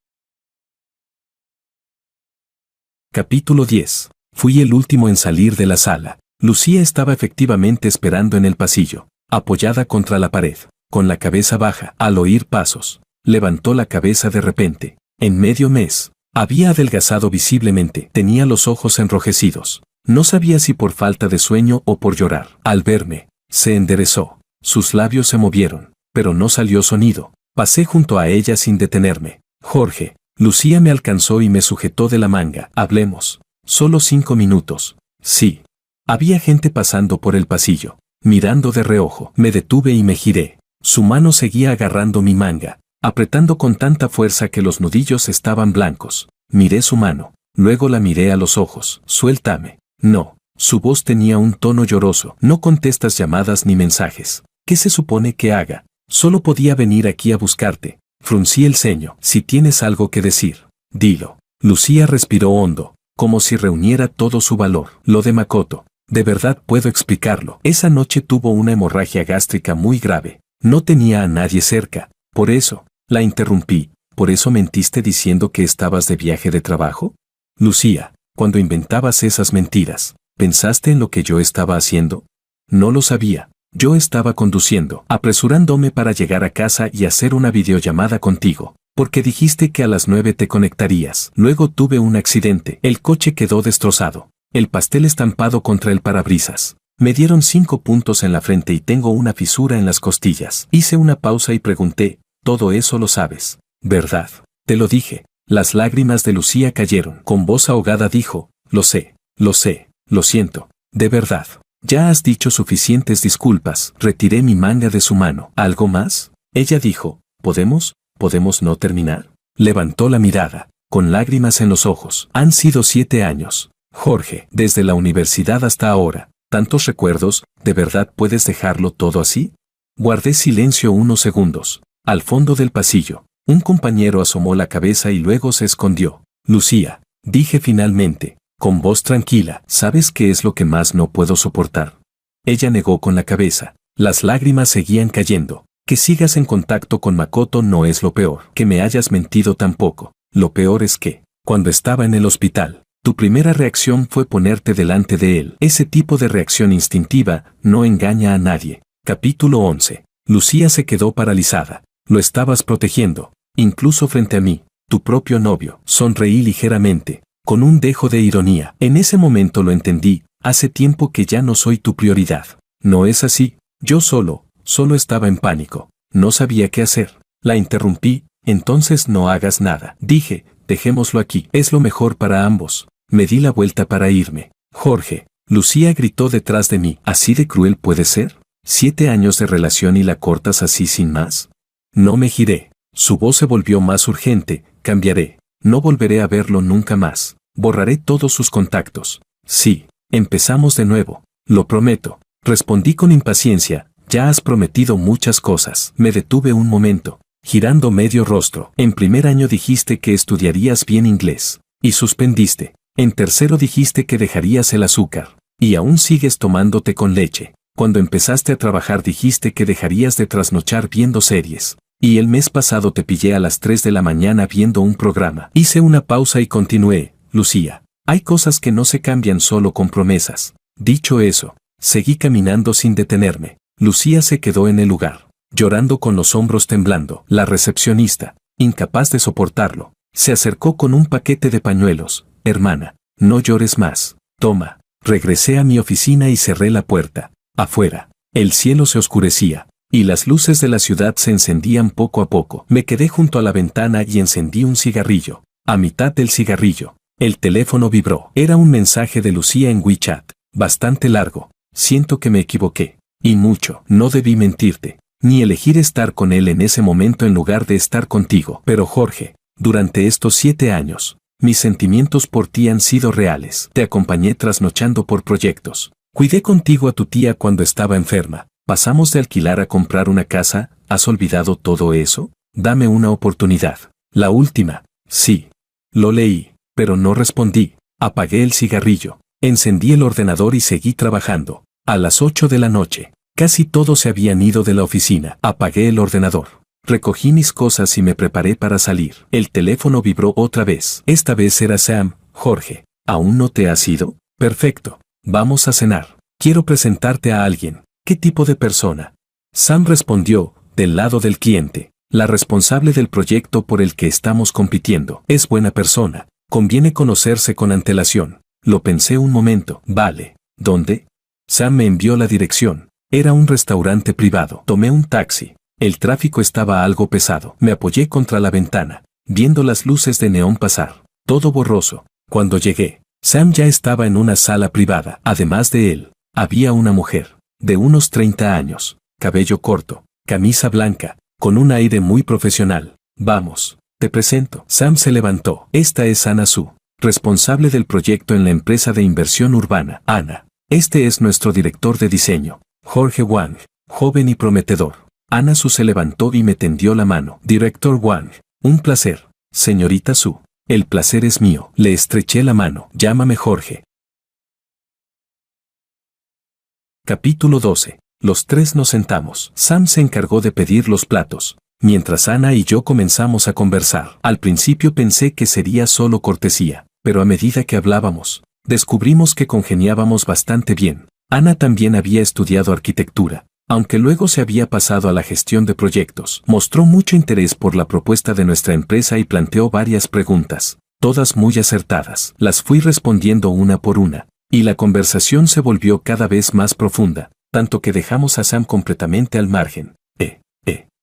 Capítulo 10. Fui el último en salir de la sala. Lucía estaba efectivamente esperando en el pasillo, apoyada contra la pared, con la cabeza baja. Al oír pasos, levantó la cabeza de repente. En medio mes, había adelgazado visiblemente. Tenía los ojos enrojecidos. No sabía si por falta de sueño o por llorar. Al verme, se enderezó. Sus labios se movieron, pero no salió sonido. Pasé junto a ella sin detenerme. Jorge. Lucía me alcanzó y me sujetó de la manga. Hablemos. Solo 5 minutos. Sí. Había gente pasando por el pasillo, mirando de reojo. Me detuve y me giré. Su mano seguía agarrando mi manga, apretando con tanta fuerza que los nudillos estaban blancos. Miré su mano, luego la miré a los ojos. Suéltame. No. Su voz tenía un tono lloroso. No contestas llamadas ni mensajes. ¿Qué se supone que haga? Solo podía venir aquí a buscarte. Fruncí el ceño. Si tienes algo que decir, dilo. Lucía respiró hondo, como si reuniera todo su valor. Lo de Makoto. De verdad puedo explicarlo. Esa noche tuvo una hemorragia gástrica muy grave. No tenía a nadie cerca. Por eso, la interrumpí. ¿Por eso mentiste diciendo que estabas de viaje de trabajo? Lucía, cuando inventabas esas mentiras, ¿pensaste en lo que yo estaba haciendo? No lo sabía. Yo estaba conduciendo, apresurándome para llegar a casa y hacer una videollamada contigo, porque dijiste que a las 9 te conectarías. Luego tuve un accidente. El coche quedó destrozado. El pastel estampado contra el parabrisas. Me dieron 5 puntos en la frente y tengo una fisura en las costillas. Hice una pausa y pregunté, todo eso lo sabes, ¿verdad? Te lo dije. Las lágrimas de Lucía cayeron. Con voz ahogada dijo, lo sé, lo siento, de verdad. Ya has dicho suficientes disculpas. Retiré mi manga de su mano. ¿Algo más? Ella dijo, ¿podemos no terminar? Levantó la mirada, con lágrimas en los ojos. Han sido 7 años. Jorge, desde la universidad hasta ahora, tantos recuerdos, ¿de verdad puedes dejarlo todo así? Guardé silencio unos segundos. Al fondo del pasillo, un compañero asomó la cabeza y luego se escondió. Lucía, dije finalmente, con voz tranquila, ¿sabes qué es lo que más no puedo soportar? Ella negó con la cabeza. Las lágrimas seguían cayendo. Que sigas en contacto con Makoto no es lo peor. Que me hayas mentido tampoco. Lo peor es que, cuando estaba en el hospital, tu primera reacción fue ponerte delante de él. Ese tipo de reacción instintiva no engaña a nadie. Capítulo 11. Lucía se quedó paralizada. Lo estabas protegiendo, incluso frente a mí, tu propio novio. Sonreí ligeramente, con un dejo de ironía. En ese momento lo entendí. Hace tiempo que ya no soy tu prioridad. ¿No es así? Yo solo estaba en pánico. No sabía qué hacer. La interrumpí. Entonces no hagas nada. Dije, dejémoslo aquí. Es lo mejor para ambos. Me di la vuelta para irme. Jorge, Lucía gritó detrás de mí. ¿Así de cruel puede ser? 7 años de relación y la cortas así sin más. No me giré. Su voz se volvió más urgente. Cambiaré. No volveré a verlo nunca más. Borraré todos sus contactos. Sí. Empezamos de nuevo. Lo prometo. Respondí con impaciencia. Ya has prometido muchas cosas. Me detuve un momento, girando medio rostro. En primer año dijiste que estudiarías bien inglés. Y suspendiste. En tercero dijiste que dejarías el azúcar. Y aún sigues tomando té con leche. Cuando empezaste a trabajar dijiste que dejarías de trasnochar viendo series. Y el mes pasado te pillé a las 3 de la mañana viendo un programa. Hice una pausa y continué, Lucía. Hay cosas que no se cambian solo con promesas. Dicho eso, seguí caminando sin detenerme. Lucía se quedó en el lugar, llorando con los hombros temblando. La recepcionista, incapaz de soportarlo, se acercó con un paquete de pañuelos. Hermana, no llores más. Toma. Regresé a mi oficina y cerré la puerta. Afuera, el cielo se oscurecía, y las luces de la ciudad se encendían poco a poco. Me quedé junto a la ventana y encendí un cigarrillo. A mitad del cigarrillo, el teléfono vibró. Era un mensaje de Lucía en WeChat, bastante largo. Siento que me equivoqué. Y mucho. No debí mentirte, ni elegir estar con él en ese momento en lugar de estar contigo. Pero Jorge, durante estos 7 años, mis sentimientos por ti han sido reales. Te acompañé trasnochando por proyectos. Cuidé contigo a tu tía cuando estaba enferma. Pasamos de alquilar a comprar una casa. ¿Has olvidado todo eso? Dame una oportunidad. La última. Sí. Lo leí, pero no respondí. Apagué el cigarrillo. Encendí el ordenador y seguí trabajando. A las 8 de la noche, casi todos se habían ido de la oficina. Apagué el ordenador. Recogí mis cosas y me preparé para salir. El teléfono vibró otra vez. Esta vez era Sam. Jorge, ¿aún no te has ido? Perfecto. Vamos a cenar. Quiero presentarte a alguien. ¿Qué tipo de persona? Sam respondió, del lado del cliente, la responsable del proyecto por el que estamos compitiendo. Es buena persona. Conviene conocerse con antelación. Lo pensé un momento. Vale. ¿Dónde? Sam me envió la dirección. Era un restaurante privado. Tomé un taxi. El tráfico estaba algo pesado. Me apoyé contra la ventana, viendo las luces de neón pasar. Todo borroso. Cuando llegué, Sam ya estaba en una sala privada. Además de él, había una mujer, de unos 30 años, cabello corto, camisa blanca, con un aire muy profesional. Vamos, te presento. Sam se levantó. Esta es Ana Su, responsable del proyecto en la empresa de inversión urbana. Ana, este es nuestro director de diseño, Jorge Wang, joven y prometedor. Ana Su se levantó y me tendió la mano. Director Wang, un placer. Señorita Su, el placer es mío. Le estreché la mano. Llámame Jorge. Capítulo 12. Los tres nos sentamos. Sam se encargó de pedir los platos, mientras Ana y yo comenzamos a conversar. Al principio pensé que sería solo cortesía, pero a medida que hablábamos, descubrimos que congeniábamos bastante bien. Ana también había estudiado arquitectura, aunque luego se había pasado a la gestión de proyectos. Mostró mucho interés por la propuesta de nuestra empresa y planteó varias preguntas, todas muy acertadas. Las fui respondiendo una por una, y la conversación se volvió cada vez más profunda, tanto que dejamos a Sam completamente al margen.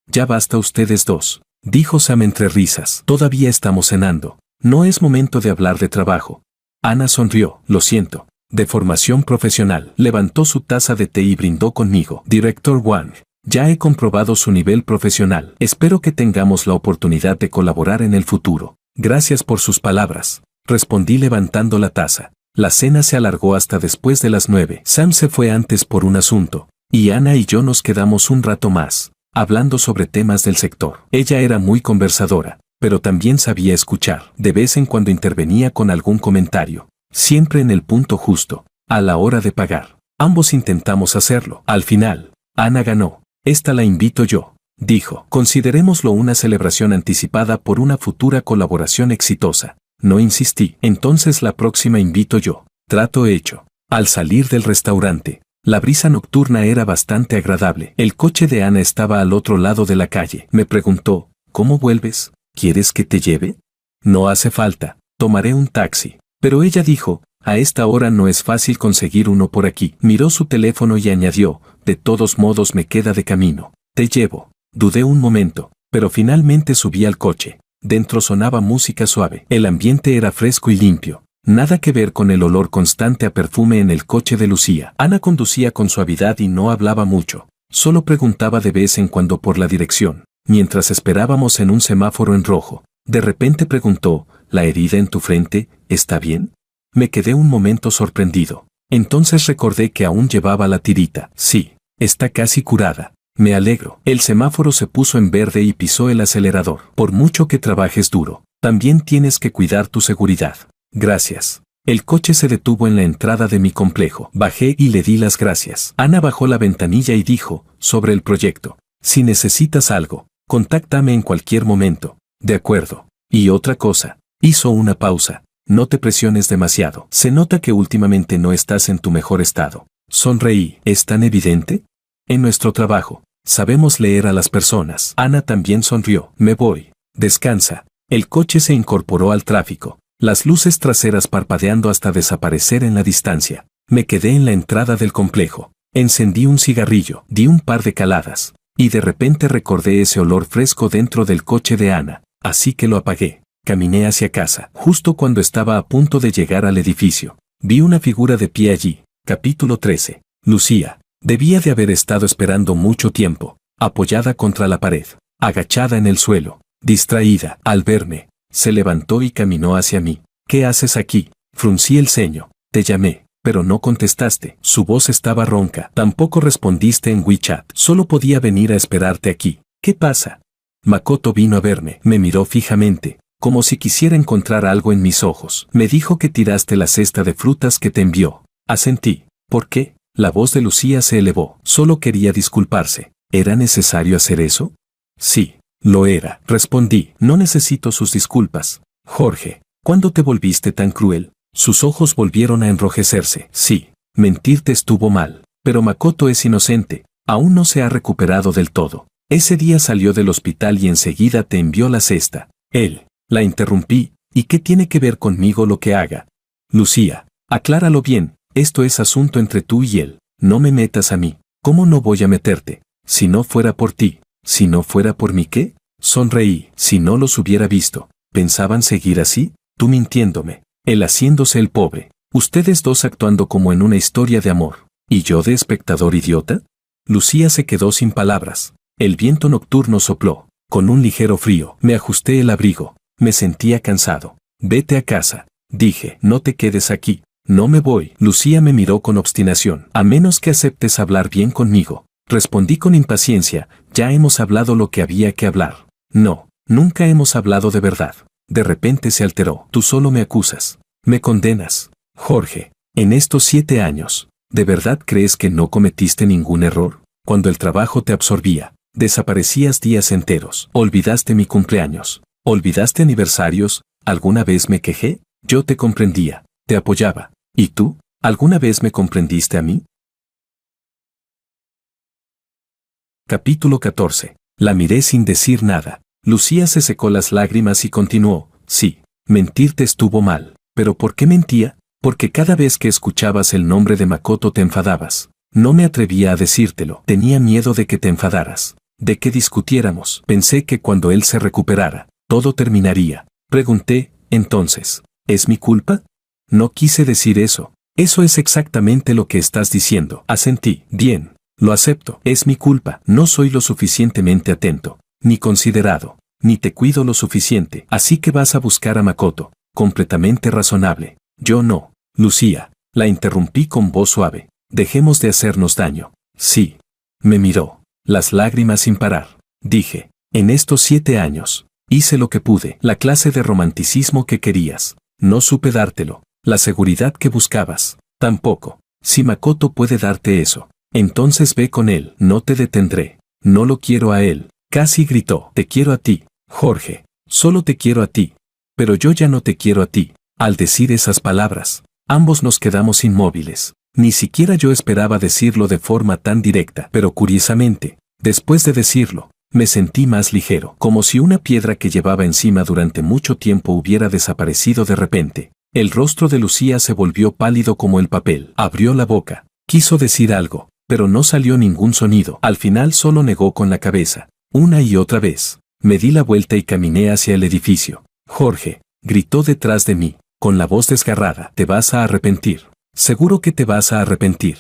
Ya basta ustedes dos, dijo Sam entre risas. Todavía estamos cenando. No es momento de hablar de trabajo. Ana sonrió. Lo siento. De formación profesional. Levantó su taza de té y brindó conmigo. Director Wang, ya he comprobado su nivel profesional. Espero que tengamos la oportunidad de colaborar en el futuro. Gracias por sus palabras, respondí levantando la taza. La cena se alargó hasta después de las 9. Sam se fue antes por un asunto, y Ana y yo nos quedamos un rato más, hablando sobre temas del sector. Ella era muy conversadora, pero también sabía escuchar. De vez en cuando intervenía con algún comentario, siempre en el punto justo, a la hora de pagar. Ambos intentamos hacerlo. Al final, Ana ganó. Esta la invito yo, dijo. Considerémoslo una celebración anticipada por una futura colaboración exitosa. No insistí. Entonces la próxima invito yo. Trato hecho. Al salir del restaurante, la brisa nocturna era bastante agradable. El coche de Ana estaba al otro lado de la calle. Me preguntó, ¿cómo vuelves? ¿Quieres que te lleve? No hace falta. Tomaré un taxi. Pero ella dijo, a esta hora no es fácil conseguir uno por aquí. Miró su teléfono y añadió, de todos modos me queda de camino. Te llevo. Dudé un momento, pero finalmente subí al coche. Dentro sonaba música suave. El ambiente era fresco y limpio. Nada que ver con el olor constante a perfume en el coche de Lucía. Ana conducía con suavidad y no hablaba mucho. Solo preguntaba de vez en cuando por la dirección. Mientras esperábamos en un semáforo en rojo, de repente preguntó, ¿la herida en tu frente está bien? Me quedé un momento sorprendido. Entonces recordé que aún llevaba la tirita. Sí, está casi curada. Me alegro. El semáforo se puso en verde y pisó el acelerador. Por mucho que trabajes duro, también tienes que cuidar tu seguridad. Gracias. El coche se detuvo en la entrada de mi complejo. Bajé y le di las gracias. Ana bajó la ventanilla y dijo, sobre el proyecto: si necesitas algo, contáctame en cualquier momento. De acuerdo. Y otra cosa. Hizo una pausa. No te presiones demasiado. Se nota que últimamente no estás en tu mejor estado. Sonreí. ¿Es tan evidente? En nuestro trabajo, sabemos leer a las personas. Ana también sonrió. Me voy. Descansa. El coche se incorporó al tráfico, las luces traseras parpadeando hasta desaparecer en la distancia. Me quedé en la entrada del complejo. Encendí un cigarrillo, di un par de caladas, y de repente recordé ese olor fresco dentro del coche de Ana, así que lo apagué. Caminé hacia casa. Justo cuando estaba a punto de llegar al edificio, vi una figura de pie allí. Capítulo 13. Lucía. Debía de haber estado esperando mucho tiempo, apoyada contra la pared, agachada en el suelo, distraída. Al verme, se levantó y caminó hacia mí. ¿Qué haces aquí? Fruncí el ceño. Te llamé, pero no contestaste. Su voz estaba ronca. Tampoco respondiste en WeChat. Solo podía venir a esperarte aquí. ¿Qué pasa? Makoto vino a verme. Me miró fijamente, como si quisiera encontrar algo en mis ojos. Me dijo que tiraste la cesta de frutas que te envió. Asentí. ¿Por qué? La voz de Lucía se elevó. Solo quería disculparse. ¿Era necesario hacer eso? Sí, lo era. Respondí. No necesito sus disculpas. Jorge, ¿cuándo te volviste tan cruel? Sus ojos volvieron a enrojecerse. Sí, mentirte estuvo mal. Pero Makoto es inocente. Aún no se ha recuperado del todo. Ese día salió del hospital y enseguida te envió la cesta. Él. La interrumpí. ¿Y qué tiene que ver conmigo lo que haga? Lucía, acláralo bien. Esto es asunto entre tú y él. No me metas a mí. ¿Cómo no voy a meterte? Si no fuera por ti. ¿Si no fuera por mí qué? Sonreí. Si no los hubiera visto. ¿Pensaban seguir así? Tú mintiéndome. Él haciéndose el pobre. Ustedes dos actuando como en una historia de amor. ¿Y yo de espectador idiota? Lucía se quedó sin palabras. El viento nocturno sopló. Con un ligero frío. Me ajusté el abrigo. Me sentía cansado. Vete a casa. Dije. No te quedes aquí. No me voy. Lucía me miró con obstinación. A menos que aceptes hablar bien conmigo. Respondí con impaciencia. Ya hemos hablado lo que había que hablar. No, nunca hemos hablado de verdad. De repente se alteró. Tú solo me acusas. Me condenas. Jorge, en estos 7 años, ¿de verdad crees que no cometiste ningún error? Cuando el trabajo te absorbía, desaparecías días enteros. Olvidaste mi cumpleaños. Olvidaste aniversarios. ¿Alguna vez me quejé? Yo te comprendía. Te apoyaba. ¿Y tú? ¿Alguna vez me comprendiste a mí? Capítulo 14. La miré sin decir nada. Lucía se secó las lágrimas y continuó. Sí, mentirte estuvo mal. ¿Pero por qué mentía? Porque cada vez que escuchabas el nombre de Makoto te enfadabas. No me atrevía a decírtelo. Tenía miedo de que te enfadaras. De que discutiéramos. Pensé que cuando él se recuperara, todo terminaría. Pregunté, entonces, ¿es mi culpa? No quise decir eso. Eso es exactamente lo que estás diciendo. Asentí. Bien, lo acepto. Es mi culpa. No soy lo suficientemente atento, ni considerado, ni te cuido lo suficiente. Así que vas a buscar a Makoto. Completamente razonable. Yo no. Lucía, la interrumpí con voz suave. Dejemos de hacernos daño. Sí. Me miró. Las lágrimas sin parar. Dije, en estos 7 años, hice lo que pude. La clase de romanticismo que querías. No supe dártelo. La seguridad que buscabas. Tampoco. Si Makoto puede darte eso, entonces ve con él. No te detendré. No lo quiero a él. Casi gritó. Te quiero a ti, Jorge. Solo te quiero a ti. Pero yo ya no te quiero a ti. Al decir esas palabras, ambos nos quedamos inmóviles. Ni siquiera yo esperaba decirlo de forma tan directa. Pero curiosamente, después de decirlo, me sentí más ligero. Como si una piedra que llevaba encima durante mucho tiempo hubiera desaparecido de repente. El rostro de Lucía se volvió pálido como el papel. Abrió la boca. Quiso decir algo, pero no salió ningún sonido. Al final solo negó con la cabeza. Una y otra vez. Me di la vuelta y caminé hacia el edificio. Jorge, gritó detrás de mí, con la voz desgarrada. Te vas a arrepentir. Seguro que te vas a arrepentir.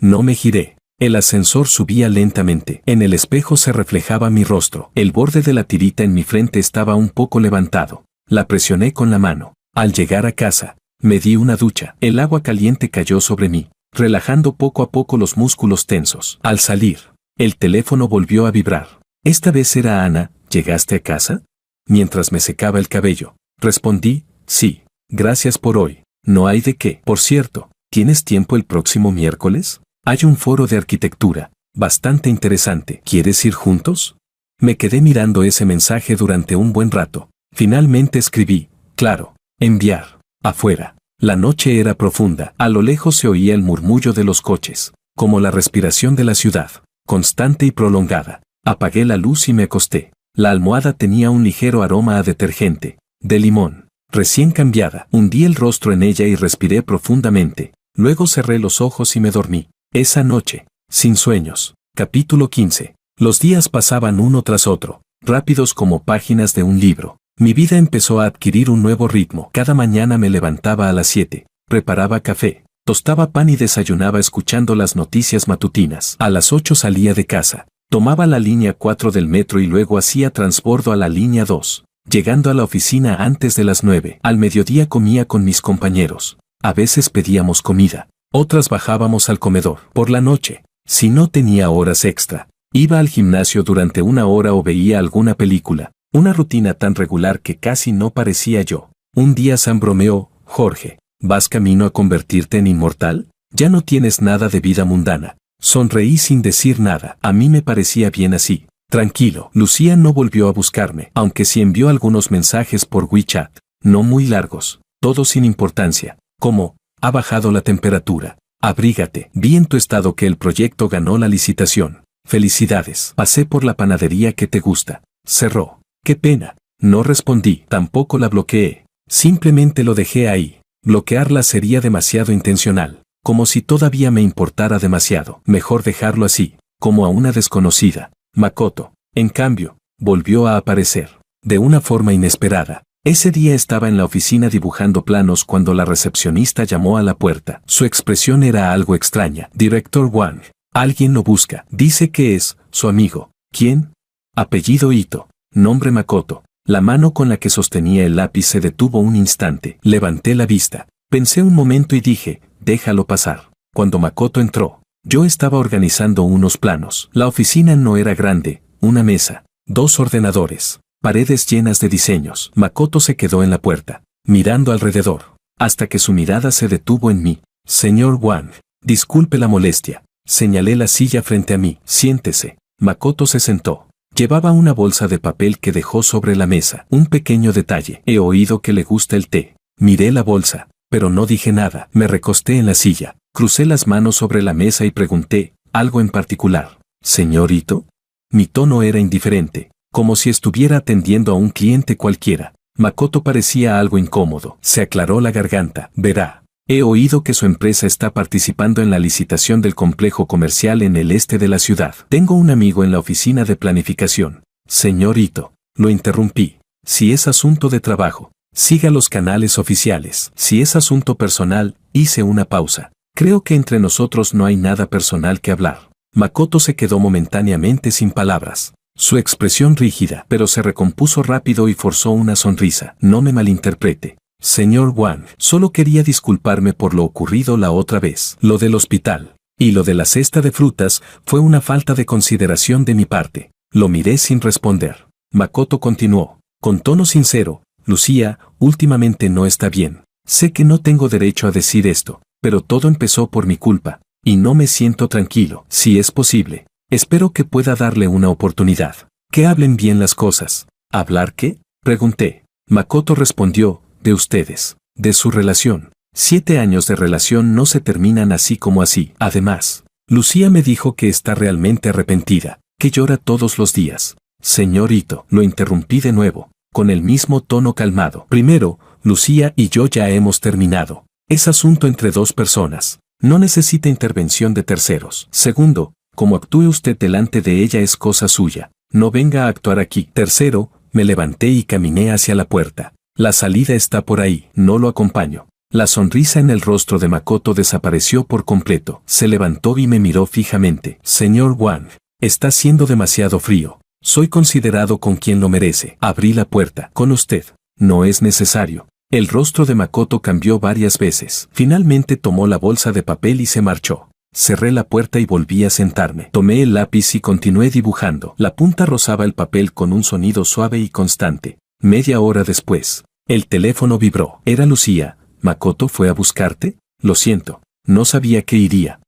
No me giré. El ascensor subía lentamente. En el espejo se reflejaba mi rostro. El borde de la tirita en mi frente estaba un poco levantado. La presioné con la mano. Al llegar a casa, me di una ducha. El agua caliente cayó sobre mí, relajando poco a poco los músculos tensos. Al salir, el teléfono volvió a vibrar. Esta vez era Ana. ¿Llegaste a casa? Mientras me secaba el cabello, respondí, sí, gracias por hoy. No hay de qué. Por cierto, ¿tienes tiempo el próximo miércoles? Hay un foro de arquitectura, bastante interesante. ¿Quieres ir juntos? Me quedé mirando ese mensaje durante un buen rato. Finalmente escribí, claro, enviar. Afuera. La noche era profunda. A lo lejos se oía el murmullo de los coches, como la respiración de la ciudad, constante y prolongada. Apagué la luz y me acosté. La almohada tenía un ligero aroma a detergente, de limón, recién cambiada. Hundí el rostro en ella y respiré profundamente. Luego cerré los ojos y me dormí. Esa noche, sin sueños. Capítulo 15. Los días pasaban uno tras otro, rápidos como páginas de un libro. Mi vida empezó a adquirir un nuevo ritmo. Cada mañana me levantaba a las 7, preparaba café, tostaba pan y desayunaba escuchando las noticias matutinas. A las 8 salía de casa, tomaba la línea 4 del metro y luego hacía transbordo a la línea 2, llegando a la oficina antes de las 9. Al mediodía comía con mis compañeros. A veces pedíamos comida, otras bajábamos al comedor. Por la noche, si no tenía horas extra, iba al gimnasio durante una hora o veía alguna película. Una rutina tan regular que casi no parecía yo. Un día Sam bromeó, Jorge, ¿vas camino a convertirte en inmortal? Ya no tienes nada de vida mundana. Sonreí sin decir nada. A mí me parecía bien así. Tranquilo. Lucía no volvió a buscarme, aunque sí envió algunos mensajes por WeChat, no muy largos, todos sin importancia, como, ha bajado la temperatura, abrígate, vi en tu estado que el proyecto ganó la licitación. Felicidades. Pasé por la panadería que te gusta. Cerró. Qué pena. No respondí, tampoco la bloqueé. Simplemente lo dejé ahí. Bloquearla sería demasiado intencional, como si todavía me importara demasiado. Mejor dejarlo así, como a una desconocida. Makoto, en cambio, volvió a aparecer, de una forma inesperada. Ese día estaba en la oficina dibujando planos cuando la recepcionista llamó a la puerta. Su expresión era algo extraña. Director Wang, alguien lo busca. Dice que es su amigo. ¿Quién? Apellido Ito. Nombre Makoto. La mano con la que sostenía el lápiz se detuvo un instante. Levanté la vista. Pensé un momento y dije, déjalo pasar. Cuando Makoto entró, yo estaba organizando unos planos. La oficina no era grande, una mesa, 2 ordenadores, paredes llenas de diseños. Makoto se quedó en la puerta, mirando alrededor, hasta que su mirada se detuvo en mí. Señor Wang, disculpe la molestia. Señalé la silla frente a mí. Siéntese. Makoto se sentó. Llevaba una bolsa de papel que dejó sobre la mesa. Un pequeño detalle. He oído que le gusta el té. Miré la bolsa, pero no dije nada. Me recosté en la silla, crucé las manos sobre la mesa y pregunté, ¿algo en particular? ¿Señor Ito? Mi tono era indiferente, como si estuviera atendiendo a un cliente cualquiera. Makoto parecía algo incómodo. Se aclaró la garganta. Verá, he oído que su empresa está participando en la licitación del complejo comercial en el este de la ciudad. Tengo un amigo en la oficina de planificación. Señor Ito, lo interrumpí. Si es asunto de trabajo, siga los canales oficiales. Si es asunto personal, hice una pausa. Creo que entre nosotros no hay nada personal que hablar. Makoto se quedó momentáneamente sin palabras. Su expresión rígida, pero se recompuso rápido y forzó una sonrisa. No me malinterprete. Señor Wang, solo quería disculparme por lo ocurrido la otra vez. Lo del hospital y lo de la cesta de frutas fue una falta de consideración de mi parte. Lo miré sin responder. Makoto continuó, con tono sincero, Lucía, últimamente no está bien. Sé que no tengo derecho a decir esto, pero todo empezó por mi culpa, y no me siento tranquilo. Si es posible, espero que pueda darle una oportunidad. Que hablen bien las cosas. ¿Hablar qué? Pregunté. Makoto respondió, de ustedes, de su relación. 7 años de relación no se terminan así como así. Además, Lucía me dijo que está realmente arrepentida, que llora todos los días. Señor Ito, lo interrumpí de nuevo, con el mismo tono calmado. Primero, Lucía y yo ya hemos terminado. Es asunto entre 2 personas. No necesita intervención de terceros. Segundo, como actúe usted delante de ella es cosa suya. No venga a actuar aquí. Tercero, me levanté y caminé hacia la puerta. La salida está por ahí, no lo acompaño. La sonrisa en el rostro de Makoto desapareció por completo. Se levantó y me miró fijamente. Señor Wang, está siendo demasiado frío. Soy considerado con quien lo merece. Abrí la puerta. Con usted. No es necesario. El rostro de Makoto cambió varias veces. Finalmente tomó la bolsa de papel y se marchó. Cerré la puerta y volví a sentarme. Tomé el lápiz y continué dibujando. La punta rozaba el papel con un sonido suave y constante. Media hora después, el teléfono vibró. Era Lucía, ¿Makoto fue a buscarte? Lo siento, no sabía que iría.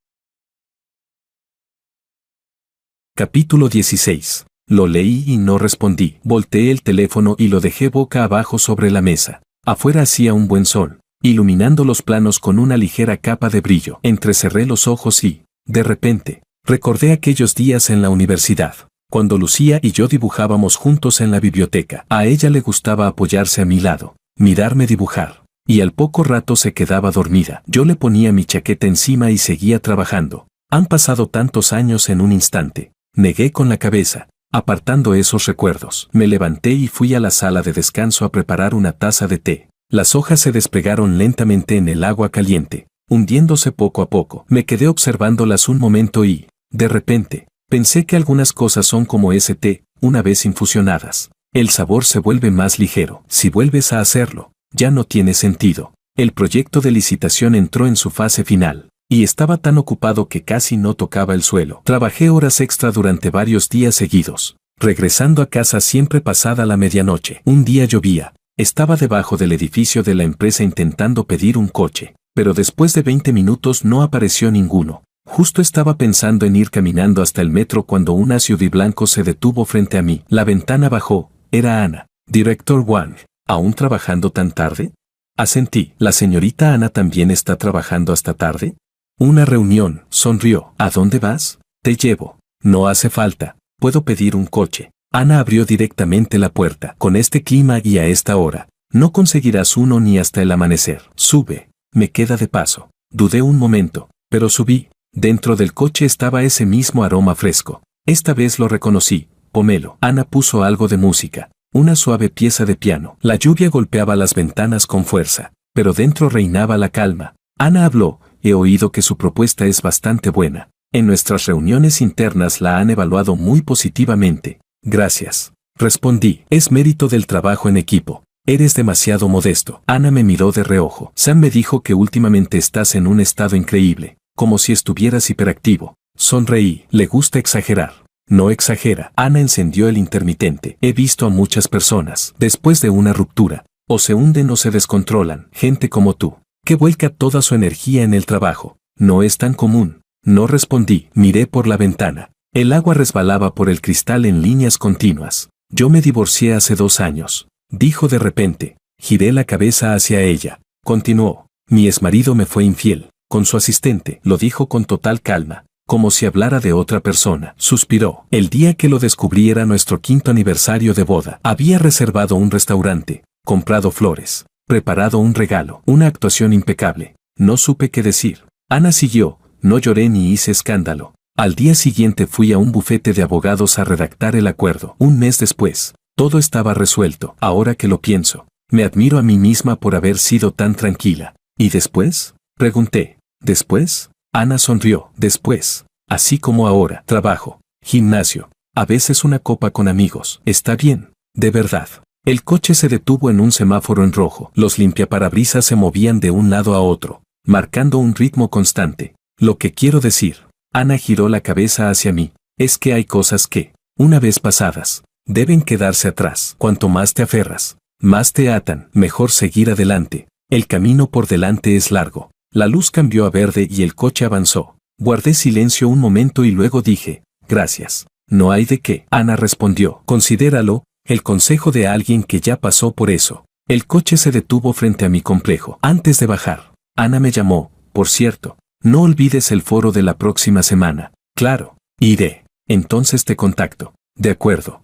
Capítulo 16. Lo leí y no respondí. Volteé el teléfono y lo dejé boca abajo sobre la mesa. Afuera hacía un buen sol, iluminando los planos con una ligera capa de brillo. Entrecerré los ojos y, de repente, recordé aquellos días en la universidad, cuando Lucía y yo dibujábamos juntos en la biblioteca. A ella le gustaba apoyarse a mi lado, mirarme dibujar, y al poco rato se quedaba dormida. Yo le ponía mi chaqueta encima y seguía trabajando. Han pasado tantos años en un instante. Negué con la cabeza, apartando esos recuerdos. Me levanté y fui a la sala de descanso a preparar una taza de té. Las hojas se desplegaron lentamente en el agua caliente, hundiéndose poco a poco. Me quedé observándolas un momento y, de repente, pensé que algunas cosas son como ese té, una vez infusionadas. El sabor se vuelve más ligero. Si vuelves a hacerlo, ya no tiene sentido. El proyecto de licitación entró en su fase final, y estaba tan ocupado que casi no tocaba el suelo. Trabajé horas extra durante varios días seguidos, regresando a casa siempre pasada la medianoche. Un día llovía. Estaba debajo del edificio de la empresa intentando pedir un coche, pero después de 20 minutos no apareció ninguno. Justo estaba pensando en ir caminando hasta el metro cuando un SUV blanco se detuvo frente a mí. La ventana bajó. Era Ana. Director Wang. ¿Aún trabajando tan tarde? Asentí. ¿La señorita Ana también está trabajando hasta tarde? Una reunión, sonrió. ¿A dónde vas? Te llevo. No hace falta. Puedo pedir un coche. Ana abrió directamente la puerta. Con este clima y a esta hora, no conseguirás uno ni hasta el amanecer. Sube. Me queda de paso. Dudé un momento, pero subí. Dentro del coche estaba ese mismo aroma fresco. Esta vez lo reconocí. Pomelo. Ana puso algo de música. Una suave pieza de piano. La lluvia golpeaba las ventanas con fuerza, pero dentro reinaba la calma. Ana habló. He oído que su propuesta es bastante buena. En nuestras reuniones internas la han evaluado muy positivamente. Gracias. Respondí. Es mérito del trabajo en equipo. Eres demasiado modesto. Ana me miró de reojo. Sam me dijo que últimamente estás en un estado increíble, como si estuvieras hiperactivo. Sonreí. Le gusta exagerar. No exagera. Ana encendió el intermitente. He visto a muchas personas, después de una ruptura, o se hunden o se descontrolan. Gente como tú, que vuelca toda su energía en el trabajo. No es tan común. No respondí. Miré por la ventana. El agua resbalaba por el cristal en líneas continuas. Yo me divorcié hace 2 años, dijo de repente. Giré la cabeza hacia ella. Continuó. Mi exmarido me fue infiel, con su asistente. Lo dijo con total calma, como si hablara de otra persona. Suspiró. El día que lo descubrí era nuestro 5º aniversario de boda. Había reservado un restaurante, comprado flores, preparado un regalo, una actuación impecable. No supe qué decir. Ana siguió. No lloré ni hice escándalo. Al día siguiente fui a un bufete de abogados a redactar el acuerdo. Un mes después, todo estaba resuelto. Ahora que lo pienso, me admiro a mí misma por haber sido tan tranquila. ¿Y después? Pregunté. ¿Después? Ana sonrió. Después, así como ahora, trabajo, gimnasio, a veces una copa con amigos. Está bien, de verdad. El coche se detuvo en un semáforo en rojo. Los limpiaparabrisas se movían de un lado a otro, marcando un ritmo constante. Lo que quiero decir, Ana giró la cabeza hacia mí, es que hay cosas que, una vez pasadas, deben quedarse atrás. Cuanto más te aferras, más te atan. Mejor seguir adelante. El camino por delante es largo. La luz cambió a verde y el coche avanzó. Guardé silencio un momento y luego dije, gracias. No hay de qué. Ana respondió, considéralo, el consejo de alguien que ya pasó por eso. El coche se detuvo frente a mi complejo. Antes de bajar, Ana me llamó, por cierto. No olvides el foro de la próxima semana. Claro, iré. Entonces te contacto. De acuerdo.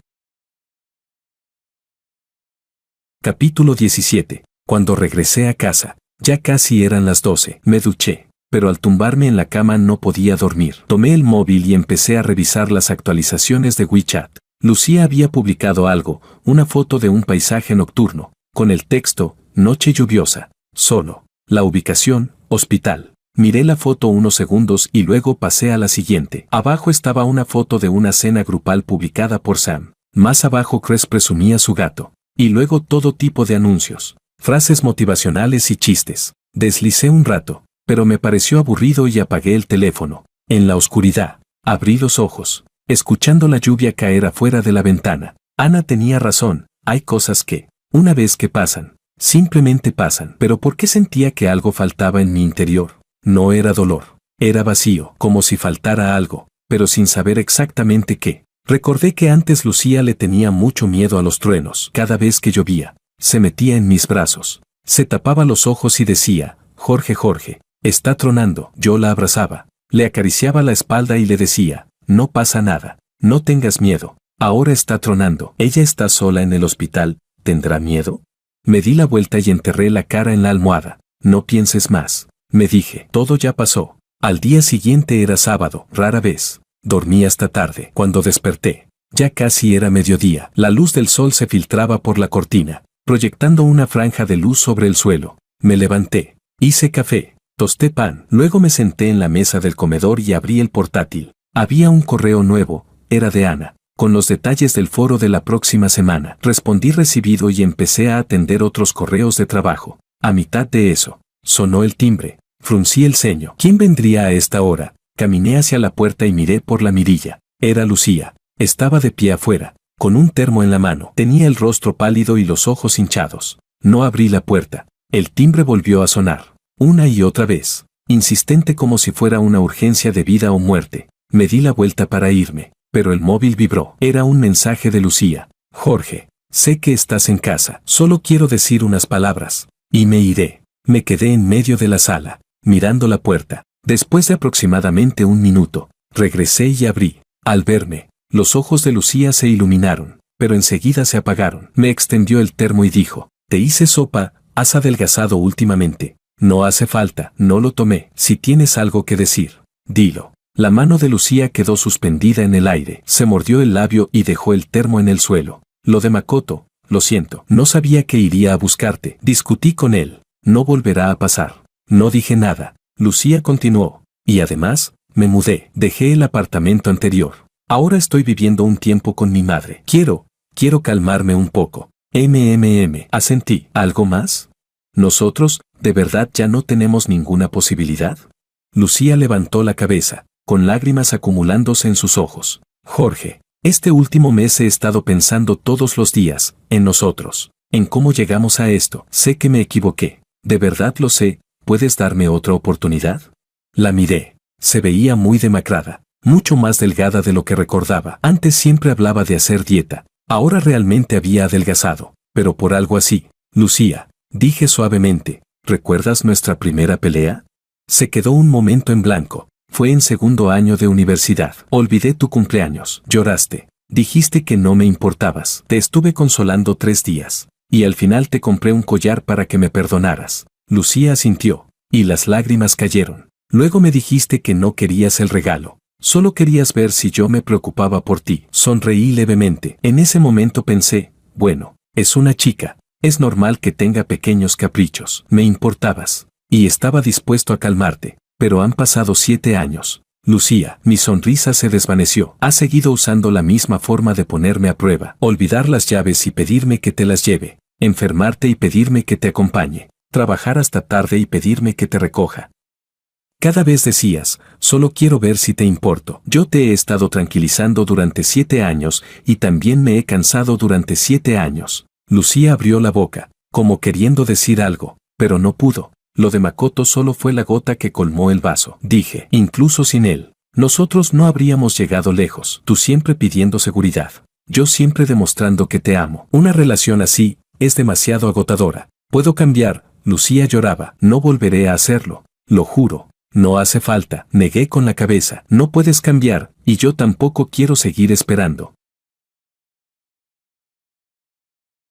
Capítulo 17. Cuando regresé a casa, ya casi eran las 12. Me duché, pero al tumbarme en la cama no podía dormir. Tomé el móvil y empecé a revisar las actualizaciones de WeChat. Lucía había publicado algo, una foto de un paisaje nocturno, con el texto, noche lluviosa, solo. La ubicación, hospital. Miré la foto unos segundos y luego pasé a la siguiente. Abajo estaba una foto de una cena grupal publicada por Sam. Más abajo Chris presumía su gato. Y luego todo tipo de anuncios, frases motivacionales y chistes. Deslicé un rato, pero me pareció aburrido y apagué el teléfono. En la oscuridad, abrí los ojos, escuchando la lluvia caer afuera de la ventana. Ana tenía razón, hay cosas que, una vez que pasan, Simplemente pasan. Pero ¿por qué sentía que algo faltaba en mi interior? No era dolor. Era vacío, como si faltara algo, pero sin saber exactamente qué. Recordé que antes Lucía le tenía mucho miedo a los truenos. Cada vez que llovía, se metía en mis brazos. Se tapaba los ojos y decía, Jorge, Jorge, está tronando. Yo la abrazaba. Le acariciaba la espalda y le decía, no pasa nada. No tengas miedo. Ahora está tronando. Ella está sola en el hospital. ¿Tendrá miedo? Me di la vuelta y enterré la cara en la almohada. No pienses más. Me dije, todo ya pasó. Al día siguiente era sábado, rara vez. Dormí hasta tarde. Cuando desperté, ya casi era mediodía. La luz del sol se filtraba por la cortina, proyectando una franja de luz sobre el suelo. Me levanté. Hice café. Tosté pan. Luego me senté en la mesa del comedor y abrí el portátil. Había un correo nuevo. Era de Ana, con los detalles del foro de la próxima semana. Respondí recibido y empecé a atender otros correos de trabajo. A mitad de eso, sonó el timbre. Fruncí el ceño. ¿Quién vendría a esta hora? Caminé hacia la puerta y miré por la mirilla. Era Lucía. Estaba de pie afuera, con un termo en la mano. Tenía el rostro pálido y los ojos hinchados. No abrí la puerta. El timbre volvió a sonar. Una y otra vez. Insistente como si fuera una urgencia de vida o muerte. Me di la vuelta para irme, pero el móvil vibró. Era un mensaje de Lucía. Jorge, sé que estás en casa. Solo quiero decir unas palabras. Y me iré. Me quedé en medio de la sala, mirando la puerta. Después de aproximadamente un minuto, regresé y abrí. Al verme, los ojos de Lucía se iluminaron, pero enseguida se apagaron. Me extendió el termo y dijo, te hice sopa, has adelgazado últimamente. No hace falta, no lo tomé. Si tienes algo que decir, dilo. La mano de Lucía quedó suspendida en el aire. Se mordió el labio y dejó el termo en el suelo. Lo de Makoto, lo siento. No sabía que iría a buscarte. Discutí con él. No volverá a pasar. No dije nada. Lucía continuó. Y además, me mudé. Dejé el apartamento anterior. Ahora estoy viviendo un tiempo con mi madre. Quiero calmarme un poco. Asentí. ¿Algo más? Nosotros, ¿de verdad ya no tenemos ninguna posibilidad? Lucía levantó la cabeza, con lágrimas acumulándose en sus ojos. Jorge, este último mes he estado pensando todos los días, en nosotros, en cómo llegamos a esto. Sé que me equivoqué. De verdad lo sé. ¿Puedes darme otra oportunidad? La miré. Se veía muy demacrada, mucho más delgada de lo que recordaba. Antes siempre hablaba de hacer dieta. Ahora realmente había adelgazado, pero por algo así. Lucía, dije suavemente, ¿recuerdas nuestra primera pelea? Se quedó un momento en blanco. Fue en segundo año de universidad. Olvidé tu cumpleaños. Lloraste. Dijiste que no me importabas. Te estuve consolando 3 días. Y al final te compré un collar para que me perdonaras. Lucía asintió, y las lágrimas cayeron. Luego me dijiste que no querías el regalo. Solo querías ver si yo me preocupaba por ti. Sonreí levemente. En ese momento pensé, bueno, es una chica. Es normal que tenga pequeños caprichos. Me importabas. Y estaba dispuesto a calmarte. Pero han pasado 7 años. Lucía, mi sonrisa se desvaneció. Has seguido usando la misma forma de ponerme a prueba. Olvidar las llaves y pedirme que te las lleve. Enfermarte y pedirme que te acompañe. Trabajar hasta tarde y pedirme que te recoja. Cada vez decías, solo quiero ver si te importo. Yo te he estado tranquilizando durante 7 años y también me he cansado durante 7 años. Lucía abrió la boca, como queriendo decir algo, pero no pudo. Lo de Makoto solo fue la gota que colmó el vaso. Dije, incluso sin él, nosotros no habríamos llegado lejos. Tú siempre pidiendo seguridad. Yo siempre demostrando que te amo. Una relación así es demasiado agotadora. Puedo cambiar. Lucía lloraba. No volveré a hacerlo. Lo juro. No hace falta. Negué con la cabeza. No puedes cambiar, y yo tampoco quiero seguir esperando.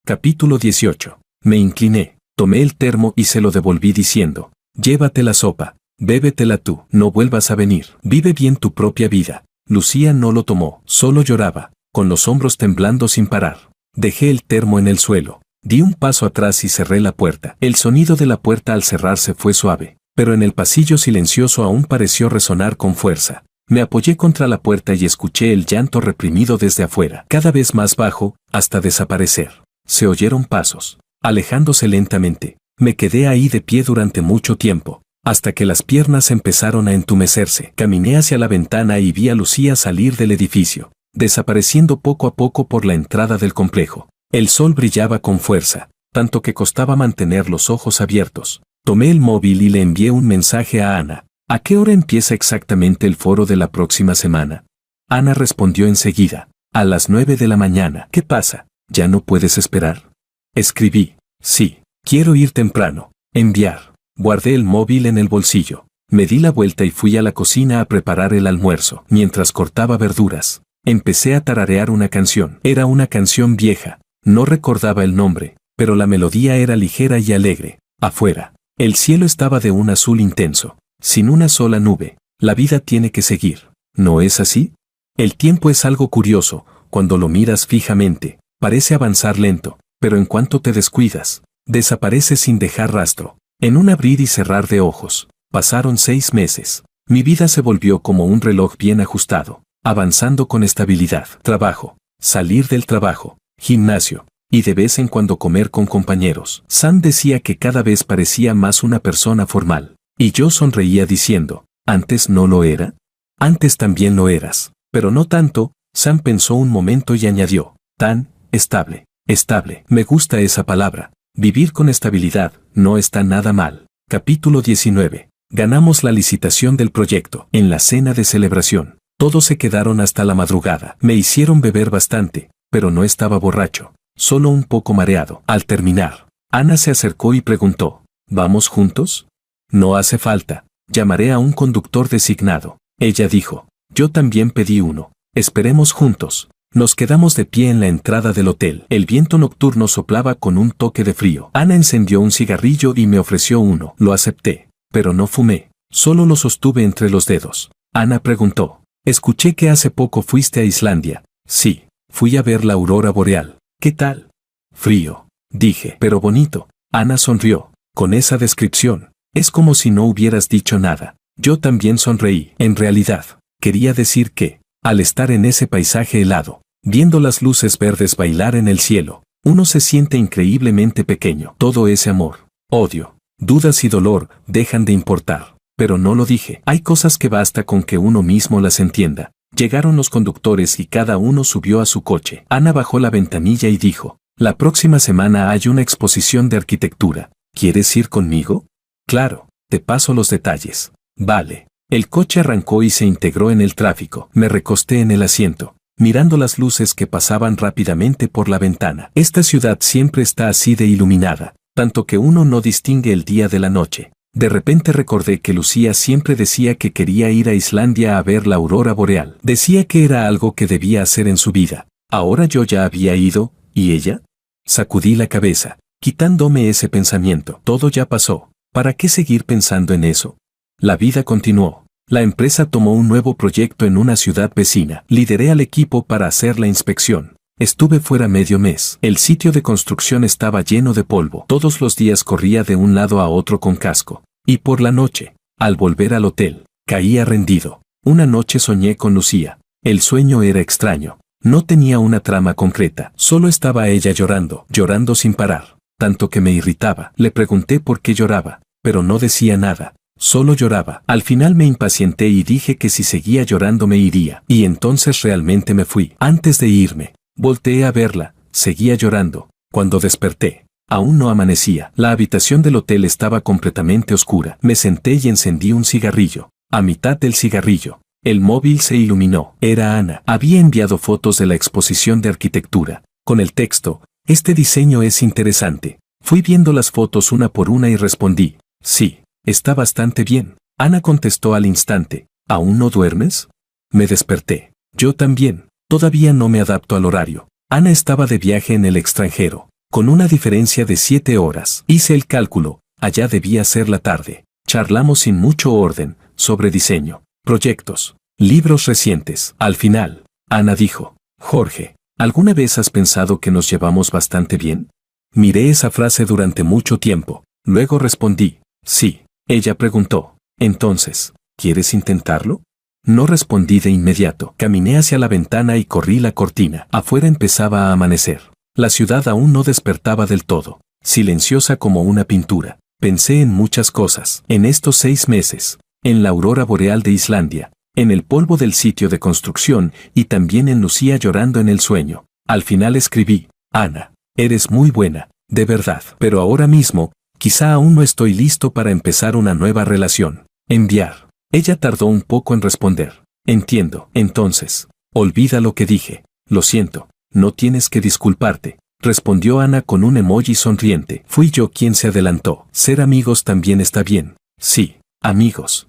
Capítulo 18. Me incliné. Tomé el termo y se lo devolví diciendo, llévate la sopa. Bébetela tú. No vuelvas a venir. Vive bien tu propia vida. Lucía no lo tomó. Solo lloraba, con los hombros temblando sin parar. Dejé el termo en el suelo. Di un paso atrás y cerré la puerta. El sonido de la puerta al cerrarse fue suave, pero en el pasillo silencioso aún pareció resonar con fuerza. Me apoyé contra la puerta y escuché el llanto reprimido desde afuera, cada vez más bajo, hasta desaparecer. Se oyeron pasos, alejándose lentamente. Me quedé ahí de pie durante mucho tiempo, hasta que las piernas empezaron a entumecerse. Caminé hacia la ventana y vi a Lucía salir del edificio, desapareciendo poco a poco por la entrada del complejo. El sol brillaba con fuerza, tanto que costaba mantener los ojos abiertos. Tomé el móvil y le envié un mensaje a Ana. ¿A qué hora empieza exactamente el foro de la próxima semana? Ana respondió enseguida. A las 9 de la mañana. ¿Qué pasa? ¿Ya no puedes esperar? Escribí. Sí, quiero ir temprano. Enviar. Guardé el móvil en el bolsillo. Me di la vuelta y fui a la cocina a preparar el almuerzo. Mientras cortaba verduras, empecé a tararear una canción. Era una canción vieja. No recordaba el nombre, pero la melodía era ligera y alegre. Afuera, el cielo estaba de un azul intenso, sin una sola nube. La vida tiene que seguir, ¿no es así? El tiempo es algo curioso. Cuando lo miras fijamente, parece avanzar lento, pero en cuanto te descuidas, desaparece sin dejar rastro. En un abrir y cerrar de ojos, pasaron 6 meses. Mi vida se volvió como un reloj bien ajustado, avanzando con estabilidad. Trabajo, salir del trabajo, gimnasio, y de vez en cuando comer con compañeros. Sam decía que cada vez parecía más una persona formal, y yo sonreía diciendo, ¿antes no lo era? Antes también lo eras, pero no tanto. Sam pensó un momento y añadió, tan estable. Estable, me gusta esa palabra. Vivir con estabilidad no está nada mal. Capítulo 19. Ganamos la licitación del proyecto. En la cena de celebración, todos se quedaron hasta la madrugada. Me hicieron beber bastante, pero no estaba borracho, solo un poco mareado. Al terminar, Ana se acercó y preguntó, ¿vamos juntos? No hace falta, llamaré a un conductor designado. Ella dijo, yo también pedí uno. Esperemos juntos. Nos quedamos de pie en la entrada del hotel. El viento nocturno soplaba con un toque de frío. Ana encendió un cigarrillo y me ofreció uno. Lo acepté, pero no fumé. Solo lo sostuve entre los dedos. Ana preguntó, escuché que hace poco fuiste a Islandia. Sí, fui a ver la aurora boreal. ¿Qué tal? Frío, dije, pero bonito. Ana sonrió. Con esa descripción, es como si no hubieras dicho nada. Yo también sonreí. En realidad, quería decir que, al estar en ese paisaje helado, viendo las luces verdes bailar en el cielo, uno se siente increíblemente pequeño. Todo ese amor, odio, dudas y dolor dejan de importar. Pero no lo dije. Hay cosas que basta con que uno mismo las entienda. Llegaron los conductores y cada uno subió a su coche. Ana bajó la ventanilla y dijo, la próxima semana hay una exposición de arquitectura. ¿Quieres ir conmigo? Claro, te paso los detalles. Vale. El coche arrancó y se integró en el tráfico. Me recosté en el asiento, mirando las luces que pasaban rápidamente por la ventana. Esta ciudad siempre está así de iluminada, tanto que uno no distingue el día de la noche. De repente recordé que Lucía siempre decía que quería ir a Islandia a ver la aurora boreal. Decía que era algo que debía hacer en su vida. Ahora yo ya había ido, ¿y ella? Sacudí la cabeza, quitándome ese pensamiento. Todo ya pasó. ¿Para qué seguir pensando en eso? La vida continuó. La empresa tomó un nuevo proyecto en una ciudad vecina. Lideré al equipo para hacer la inspección. Estuve fuera medio mes. El sitio de construcción estaba lleno de polvo. Todos los días corría de un lado a otro con casco. Y por la noche, al volver al hotel, caía rendido. Una noche soñé con Lucía. El sueño era extraño. No tenía una trama concreta. Solo estaba ella llorando, llorando sin parar. Tanto que me irritaba. Le pregunté por qué lloraba, pero no decía nada. Solo lloraba. Al final me impacienté y dije que si seguía llorando me iría. Y entonces realmente me fui. Antes de irme, volteé a verla. Seguía llorando. Cuando desperté, aún no amanecía. La habitación del hotel estaba completamente oscura. Me senté y encendí un cigarrillo. A mitad del cigarrillo, el móvil se iluminó. Era Ana. Había enviado fotos de la exposición de arquitectura, con el texto, este diseño es interesante. Fui viendo las fotos una por una y respondí, sí. Está bastante bien. Ana contestó al instante, ¿aún no duermes? Me desperté. Yo también. Todavía no me adapto al horario. Ana estaba de viaje en el extranjero, con una diferencia de 7 horas. Hice el cálculo, allá debía ser la tarde. Charlamos sin mucho orden, sobre diseño, proyectos, libros recientes. Al final, Ana dijo, Jorge, ¿alguna vez has pensado que nos llevamos bastante bien? Miré esa frase durante mucho tiempo. Luego respondí, sí. Ella preguntó, entonces, ¿quieres intentarlo? No respondí de inmediato. Caminé hacia la ventana y corrí la cortina. Afuera empezaba a amanecer. La ciudad aún no despertaba del todo, silenciosa como una pintura. Pensé en muchas cosas. En estos 6 meses, en la aurora boreal de Islandia, en el polvo del sitio de construcción y también en Lucía llorando en el sueño. Al final escribí, Ana, eres muy buena. de verdad. Pero ahora mismo, quizá aún no estoy listo para empezar una nueva relación. Enviar. Ella tardó un poco en responder. Entiendo. Entonces, olvida lo que dije. Lo siento. No tienes que disculparte, respondió Ana con un emoji sonriente. Fui yo quien se adelantó. Ser amigos también está bien. Sí, amigos.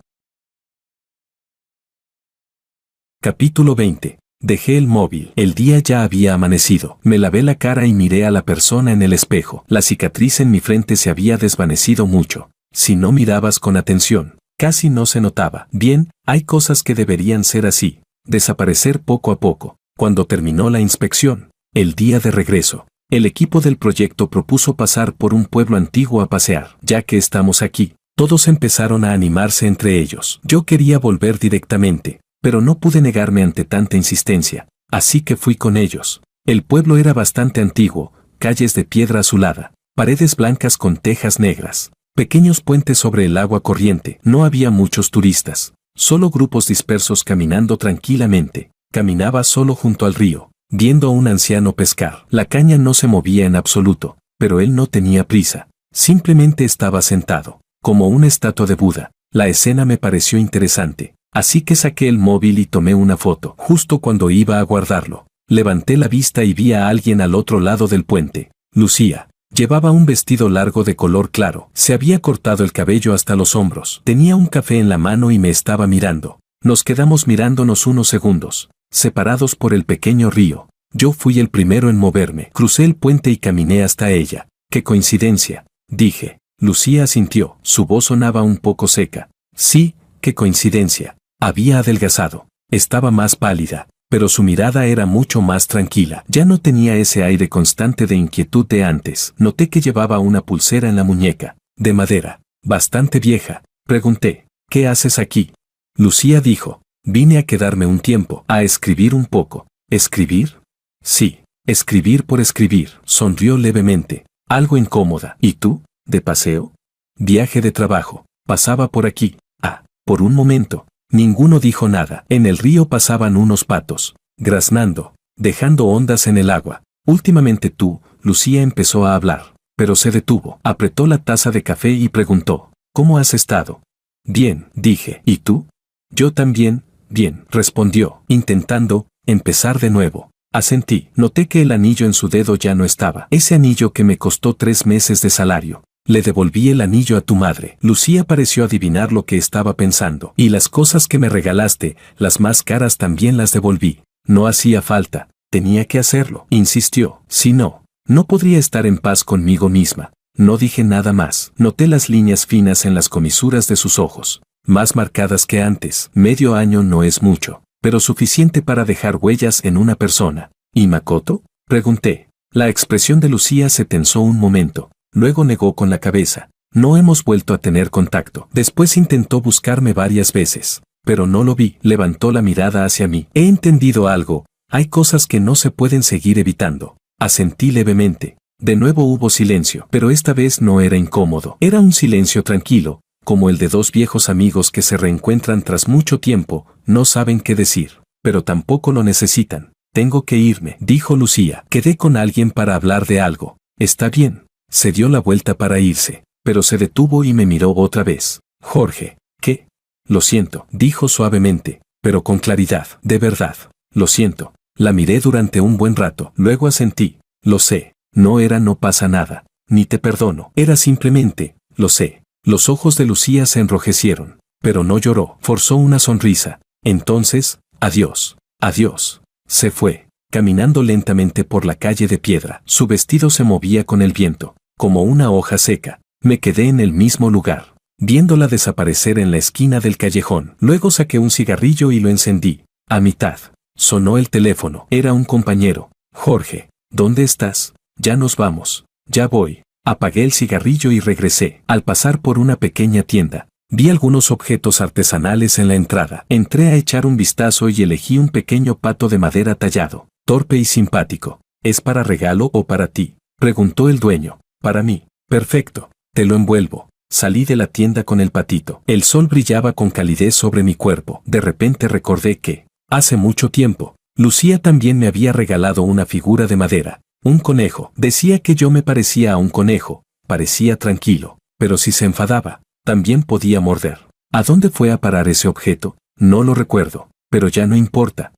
Capítulo 20. Dejé el móvil. El día ya había amanecido. Me lavé la cara y miré a la persona en el espejo. La cicatriz en mi frente se había desvanecido mucho. Si no mirabas con atención, casi no se notaba. Bien, hay cosas que deberían ser así, desaparecer poco a poco. Cuando terminó la inspección, el día de regreso, el equipo del proyecto propuso pasar por un pueblo antiguo a pasear. Ya que estamos aquí, todos empezaron a animarse entre ellos. Yo quería volver directamente, pero no pude negarme ante tanta insistencia, así que fui con ellos. El pueblo era bastante antiguo, calles de piedra azulada, paredes blancas con tejas negras, pequeños puentes sobre el agua corriente. No había muchos turistas, solo grupos dispersos caminando tranquilamente. Caminaba solo junto al río, viendo a un anciano pescar. La caña no se movía en absoluto, pero él no tenía prisa. Simplemente estaba sentado, como una estatua de Buda. La escena me pareció interesante, así que saqué el móvil y tomé una foto. Justo cuando iba a guardarlo, levanté la vista y vi a alguien al otro lado del puente. Lucía. Llevaba un vestido largo de color claro. Se había cortado el cabello hasta los hombros. Tenía un café en la mano y me estaba mirando. Nos quedamos mirándonos unos segundos, separados por el pequeño río. Yo fui el primero en moverme. Crucé el puente y caminé hasta ella. ¡Qué coincidencia!, dije. Lucía asintió. Su voz sonaba un poco seca. Sí, qué coincidencia. Había adelgazado. Estaba más pálida, pero su mirada era mucho más tranquila. Ya no tenía ese aire constante de inquietud de antes. Noté que llevaba una pulsera en la muñeca, de madera, bastante vieja. Pregunté, ¿qué haces aquí? Lucía dijo, vine a quedarme un tiempo, a escribir un poco. ¿Escribir? Sí, escribir por escribir. Sonrió levemente, algo incómoda. ¿Y tú? ¿De paseo? Viaje de trabajo. Pasaba por aquí. Ah, por un momento. Ninguno dijo nada. En el río pasaban unos patos, graznando, dejando ondas en el agua. Últimamente tú, Lucía empezó a hablar, pero se detuvo. Apretó la taza de café y preguntó, ¿cómo has estado? Bien, dije. ¿Y tú? Yo también, bien, respondió, intentando empezar de nuevo. Asentí. Noté que el anillo en su dedo ya no estaba. Ese anillo que me costó 3 meses de salario. Le devolví el anillo a tu madre. Lucía pareció adivinar lo que estaba pensando. Y las cosas que me regalaste, las más caras también las devolví. No hacía falta. Tenía que hacerlo. Insistió. Si no, no podría estar en paz conmigo misma. No dije nada más. Noté las líneas finas en las comisuras de sus ojos, más marcadas que antes. Medio año no es mucho, pero suficiente para dejar huellas en una persona. ¿Y Makoto?, pregunté. La expresión de Lucía se tensó un momento. Luego negó con la cabeza. No hemos vuelto a tener contacto. Después intentó buscarme varias veces, pero no lo vi. Levantó la mirada hacia mí. He entendido algo. Hay cosas que no se pueden seguir evitando. Asentí levemente. De nuevo hubo silencio, pero esta vez no era incómodo. Era un silencio tranquilo, como el de dos viejos amigos que se reencuentran tras mucho tiempo. No saben qué decir, pero tampoco lo necesitan. Tengo que irme, dijo Lucía. Quedé con alguien para hablar de algo. Está bien. Se dio la vuelta para irse, pero se detuvo y me miró otra vez. Jorge, ¿qué? Lo siento, dijo suavemente, pero con claridad. De verdad, lo siento. La miré durante un buen rato, luego asentí. Lo sé, no pasa nada, ni te perdono. Era simplemente, lo sé. Los ojos de Lucía se enrojecieron, pero no lloró. Forzó una sonrisa. Entonces, adiós, adiós. Se fue, caminando lentamente por la calle de piedra. Su vestido se movía con el viento, como una hoja seca. Me quedé en el mismo lugar, viéndola desaparecer en la esquina del callejón. Luego saqué un cigarrillo y lo encendí. A mitad, sonó el teléfono. Era un compañero. Jorge, ¿dónde estás? Ya nos vamos. Ya voy. Apagué el cigarrillo y regresé. Al pasar por una pequeña tienda, vi algunos objetos artesanales en la entrada. Entré a echar un vistazo y elegí un pequeño pato de madera tallado, torpe y simpático. ¿Es para regalo o para ti?, preguntó el dueño. Para mí. Perfecto. Te lo envuelvo. Salí de la tienda con el patito. El sol brillaba con calidez sobre mi cuerpo. De repente recordé que, hace mucho tiempo, Lucía también me había regalado una figura de madera. Un conejo. Decía que yo me parecía a un conejo, parecía tranquilo, pero si se enfadaba, también podía morder. ¿A dónde fue a parar ese objeto? No lo recuerdo, pero ya no importa.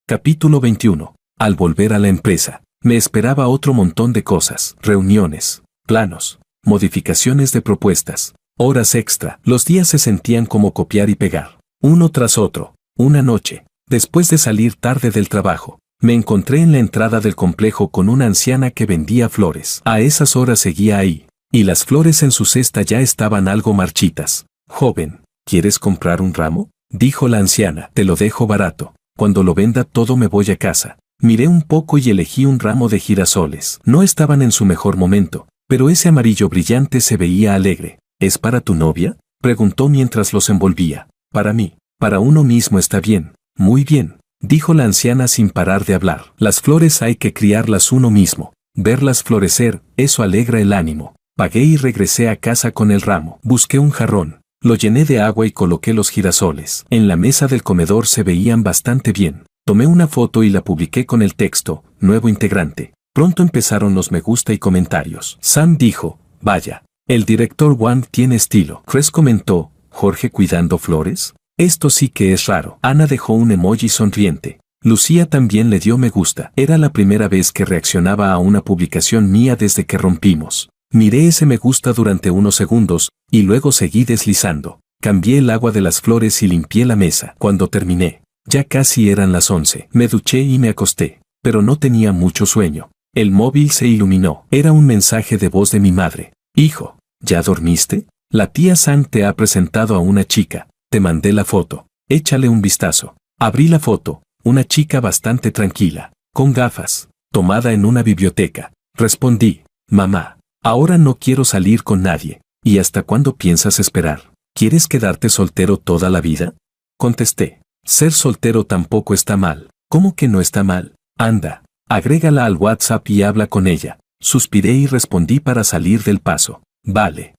Capítulo 21. Al volver a la empresa, me esperaba otro montón de cosas, reuniones, planos, modificaciones de propuestas, horas extra. Los días se sentían como copiar y pegar, uno tras otro. Una noche, después de salir tarde del trabajo, me encontré en la entrada del complejo con una anciana que vendía flores. A esas horas seguía ahí, y las flores en su cesta ya estaban algo marchitas. Joven, ¿quieres comprar un ramo?, dijo la anciana. Te lo dejo barato. Cuando lo venda todo me voy a casa. Miré un poco y elegí un ramo de girasoles. No estaban en su mejor momento, pero ese amarillo brillante se veía alegre. ¿Es para tu novia?, preguntó mientras los envolvía. Para mí. Para uno mismo está bien. Muy bien, dijo la anciana sin parar de hablar. Las flores hay que criarlas uno mismo. Verlas florecer, eso alegra el ánimo. Pagué y regresé a casa con el ramo. Busqué un jarrón. Lo llené de agua y coloqué los girasoles. En la mesa del comedor se veían bastante bien. Tomé una foto y la publiqué con el texto, nuevo integrante. Pronto empezaron los me gusta y comentarios. Sam dijo, vaya, el director Wang tiene estilo. Chris comentó, ¿Jorge cuidando flores? Esto sí que es raro. Ana dejó un emoji sonriente. Lucía también le dio me gusta. Era la primera vez que reaccionaba a una publicación mía desde que rompimos. Miré ese me gusta durante unos segundos, y luego seguí deslizando. Cambié el agua de las flores y limpié la mesa. Cuando terminé, ya casi eran las 11. Me duché y me acosté, pero no tenía mucho sueño. El móvil se iluminó. Era un mensaje de voz de mi madre. Hijo, ¿ya dormiste? La tía San te ha presentado a una chica. Te mandé la foto. Échale un vistazo. Abrí la foto. Una chica bastante tranquila, con gafas, tomada en una biblioteca. Respondí, mamá. Ahora no quiero salir con nadie. ¿Y hasta cuándo piensas esperar? ¿Quieres quedarte soltero toda la vida? Contesté. Ser soltero tampoco está mal. ¿Cómo que no está mal? Anda, agrégala al WhatsApp y habla con ella. Suspiré y respondí para salir del paso. Vale,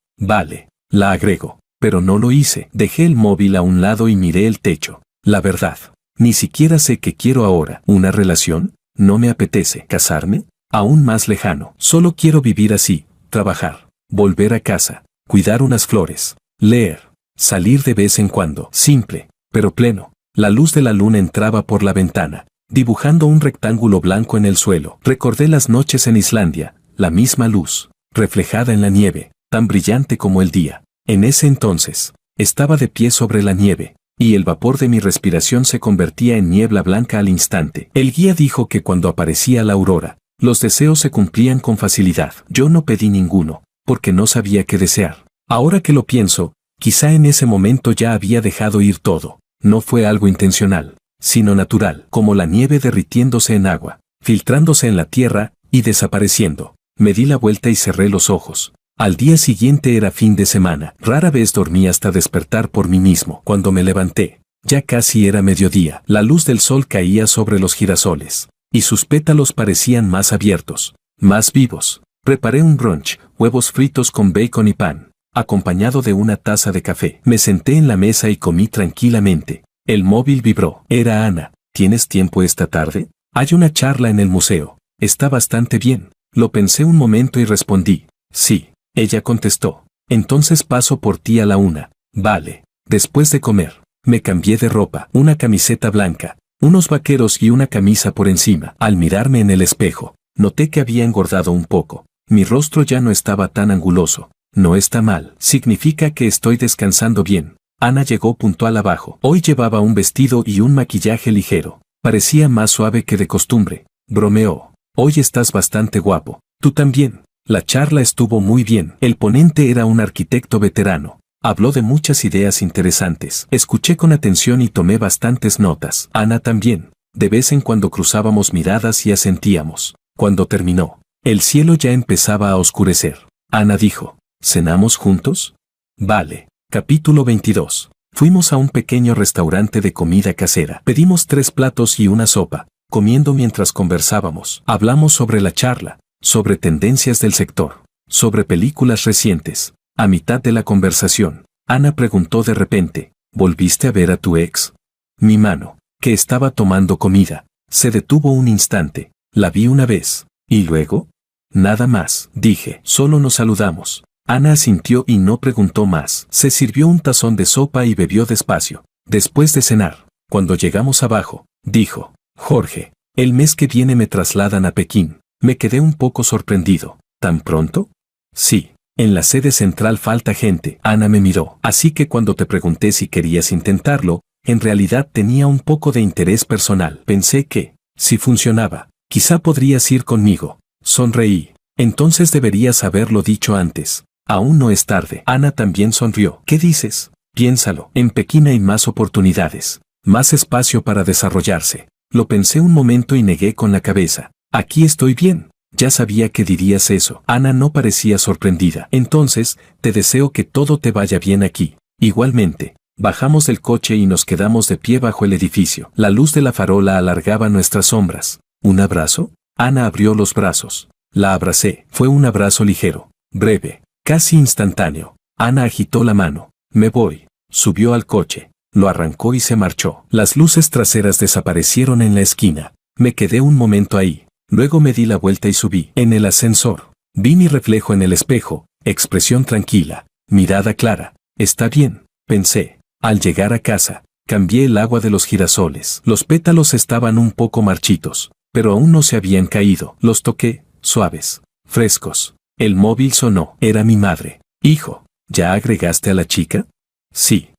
la agrego. Pero no lo hice. Dejé el móvil a un lado y miré el techo. La verdad, ni siquiera sé qué quiero ahora. ¿Una relación? No me apetece. ¿Casarme? Aún más lejano. Solo quiero vivir así. Trabajar, volver a casa, cuidar unas flores, leer, salir de vez en cuando. Simple, pero pleno. La luz de la luna entraba por la ventana, dibujando un rectángulo blanco en el suelo. Recordé las noches en Islandia, la misma luz, reflejada en la nieve, tan brillante como el día. En ese entonces, estaba de pie sobre la nieve, y el vapor de mi respiración se convertía en niebla blanca al instante. El guía dijo que cuando aparecía la aurora, los deseos se cumplían con facilidad. Yo no pedí ninguno, porque no sabía qué desear. Ahora que lo pienso, quizá en ese momento ya había dejado ir todo. No fue algo intencional, sino natural, como la nieve derritiéndose en agua, filtrándose en la tierra y desapareciendo. Me di la vuelta y cerré los ojos. Al día siguiente era fin de semana. Rara vez dormí hasta despertar por mí mismo. Cuando me levanté, ya casi era mediodía. La luz del sol caía sobre los girasoles, y sus pétalos parecían más abiertos, más vivos. Preparé un brunch, huevos fritos con bacon y pan, acompañado de una taza de café. Me senté en la mesa y comí tranquilamente. El móvil vibró. Era Ana. ¿Tienes tiempo esta tarde? Hay una charla en el museo. Está bastante bien. Lo pensé un momento y respondí, sí. Ella contestó, entonces paso por ti a la 1. Vale. Después de comer, me cambié de ropa, una camiseta blanca, unos vaqueros y una camisa por encima. Al mirarme en el espejo, noté que había engordado un poco. Mi rostro ya no estaba tan anguloso. No está mal. Significa que estoy descansando bien. Ana llegó puntual abajo. Hoy llevaba un vestido y un maquillaje ligero. Parecía más suave que de costumbre. Bromeó. Hoy estás bastante guapo. Tú también. La charla estuvo muy bien. El ponente era un arquitecto veterano. Habló de muchas ideas interesantes. Escuché con atención y tomé bastantes notas. Ana también. De vez en cuando cruzábamos miradas y asentíamos. Cuando terminó, el cielo ya empezaba a oscurecer. Ana dijo, ¿cenamos juntos? Vale. Capítulo 22. Fuimos a un pequeño restaurante de comida casera. Pedimos 3 platos y una sopa, comiendo mientras conversábamos. Hablamos sobre la charla, sobre tendencias del sector, sobre películas recientes. A mitad de la conversación, Ana preguntó de repente, ¿volviste a ver a tu ex? Mi mano, que estaba tomando comida, Se detuvo un instante. La vi una vez. ¿Y luego? Nada más, dije. Solo nos saludamos. Ana asintió y no preguntó más. Se sirvió un tazón de sopa y bebió despacio. Después de cenar, cuando llegamos abajo, dijo: Jorge, el mes que viene me trasladan a Pekín. Me quedé un poco sorprendido. ¿Tan pronto? Sí. En la sede central falta gente. Ana me miró. Así que cuando te pregunté si querías intentarlo, en realidad tenía un poco de interés personal. Pensé que, si funcionaba, quizá podrías ir conmigo. Sonreí. Entonces deberías haberlo dicho antes. Aún no es tarde. Ana también sonrió. ¿Qué dices? Piénsalo. En Pekín hay más oportunidades. Más espacio para desarrollarse. Lo pensé un momento y negué con la cabeza. Aquí estoy bien. Ya sabía que dirías eso. Ana no parecía sorprendida. Entonces, te deseo que todo te vaya bien aquí. Igualmente. Bajamos del coche y nos quedamos de pie bajo el edificio. La luz de la farola alargaba nuestras sombras. ¿Un abrazo? Ana abrió los brazos. La abracé. Fue un abrazo ligero, breve, casi instantáneo. Ana agitó la mano. Me voy. Subió al coche. Lo arrancó y se marchó. Las luces traseras desaparecieron en la esquina. Me quedé un momento ahí. Luego me di la vuelta y subí. En el ascensor. Vi mi reflejo en el espejo. Expresión tranquila. Mirada clara. Está bien, pensé. Al llegar a casa, cambié el agua de los girasoles. Los pétalos estaban un poco marchitos, pero aún no se habían caído. Los toqué, suaves, frescos. El móvil sonó. Era mi madre. Hijo, ¿ya agregaste a la chica? Sí,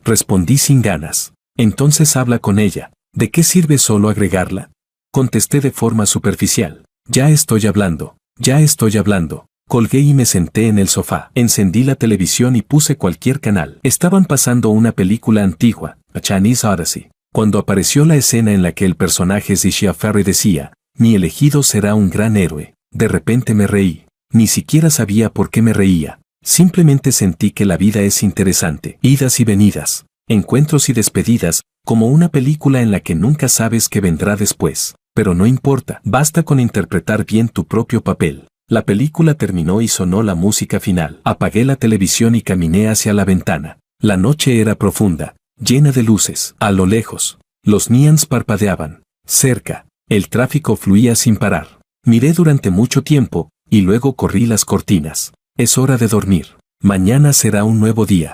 respondí sin ganas. Entonces habla con ella. ¿De qué sirve solo agregarla? Contesté de forma superficial. Ya estoy hablando. Colgué y me senté en el sofá. Encendí la televisión y puse cualquier canal. Estaban pasando una película antigua, A Chinese Odyssey. Cuando apareció la escena en la que el personaje Zishia Ferry decía: mi elegido será un gran héroe, de repente me reí. Ni siquiera sabía por qué me reía. Simplemente sentí que la vida es interesante. Idas y venidas, encuentros y despedidas, como una película en la que nunca sabes qué vendrá después. Pero no importa, basta con interpretar bien tu propio papel. La película terminó y sonó la música final. Apagué la televisión y caminé hacia la ventana. La noche era profunda, llena de luces. A lo lejos, los neons parpadeaban. Cerca, el tráfico fluía sin parar. Miré durante mucho tiempo, y luego corrí las cortinas. Es hora de dormir. Mañana será un nuevo día.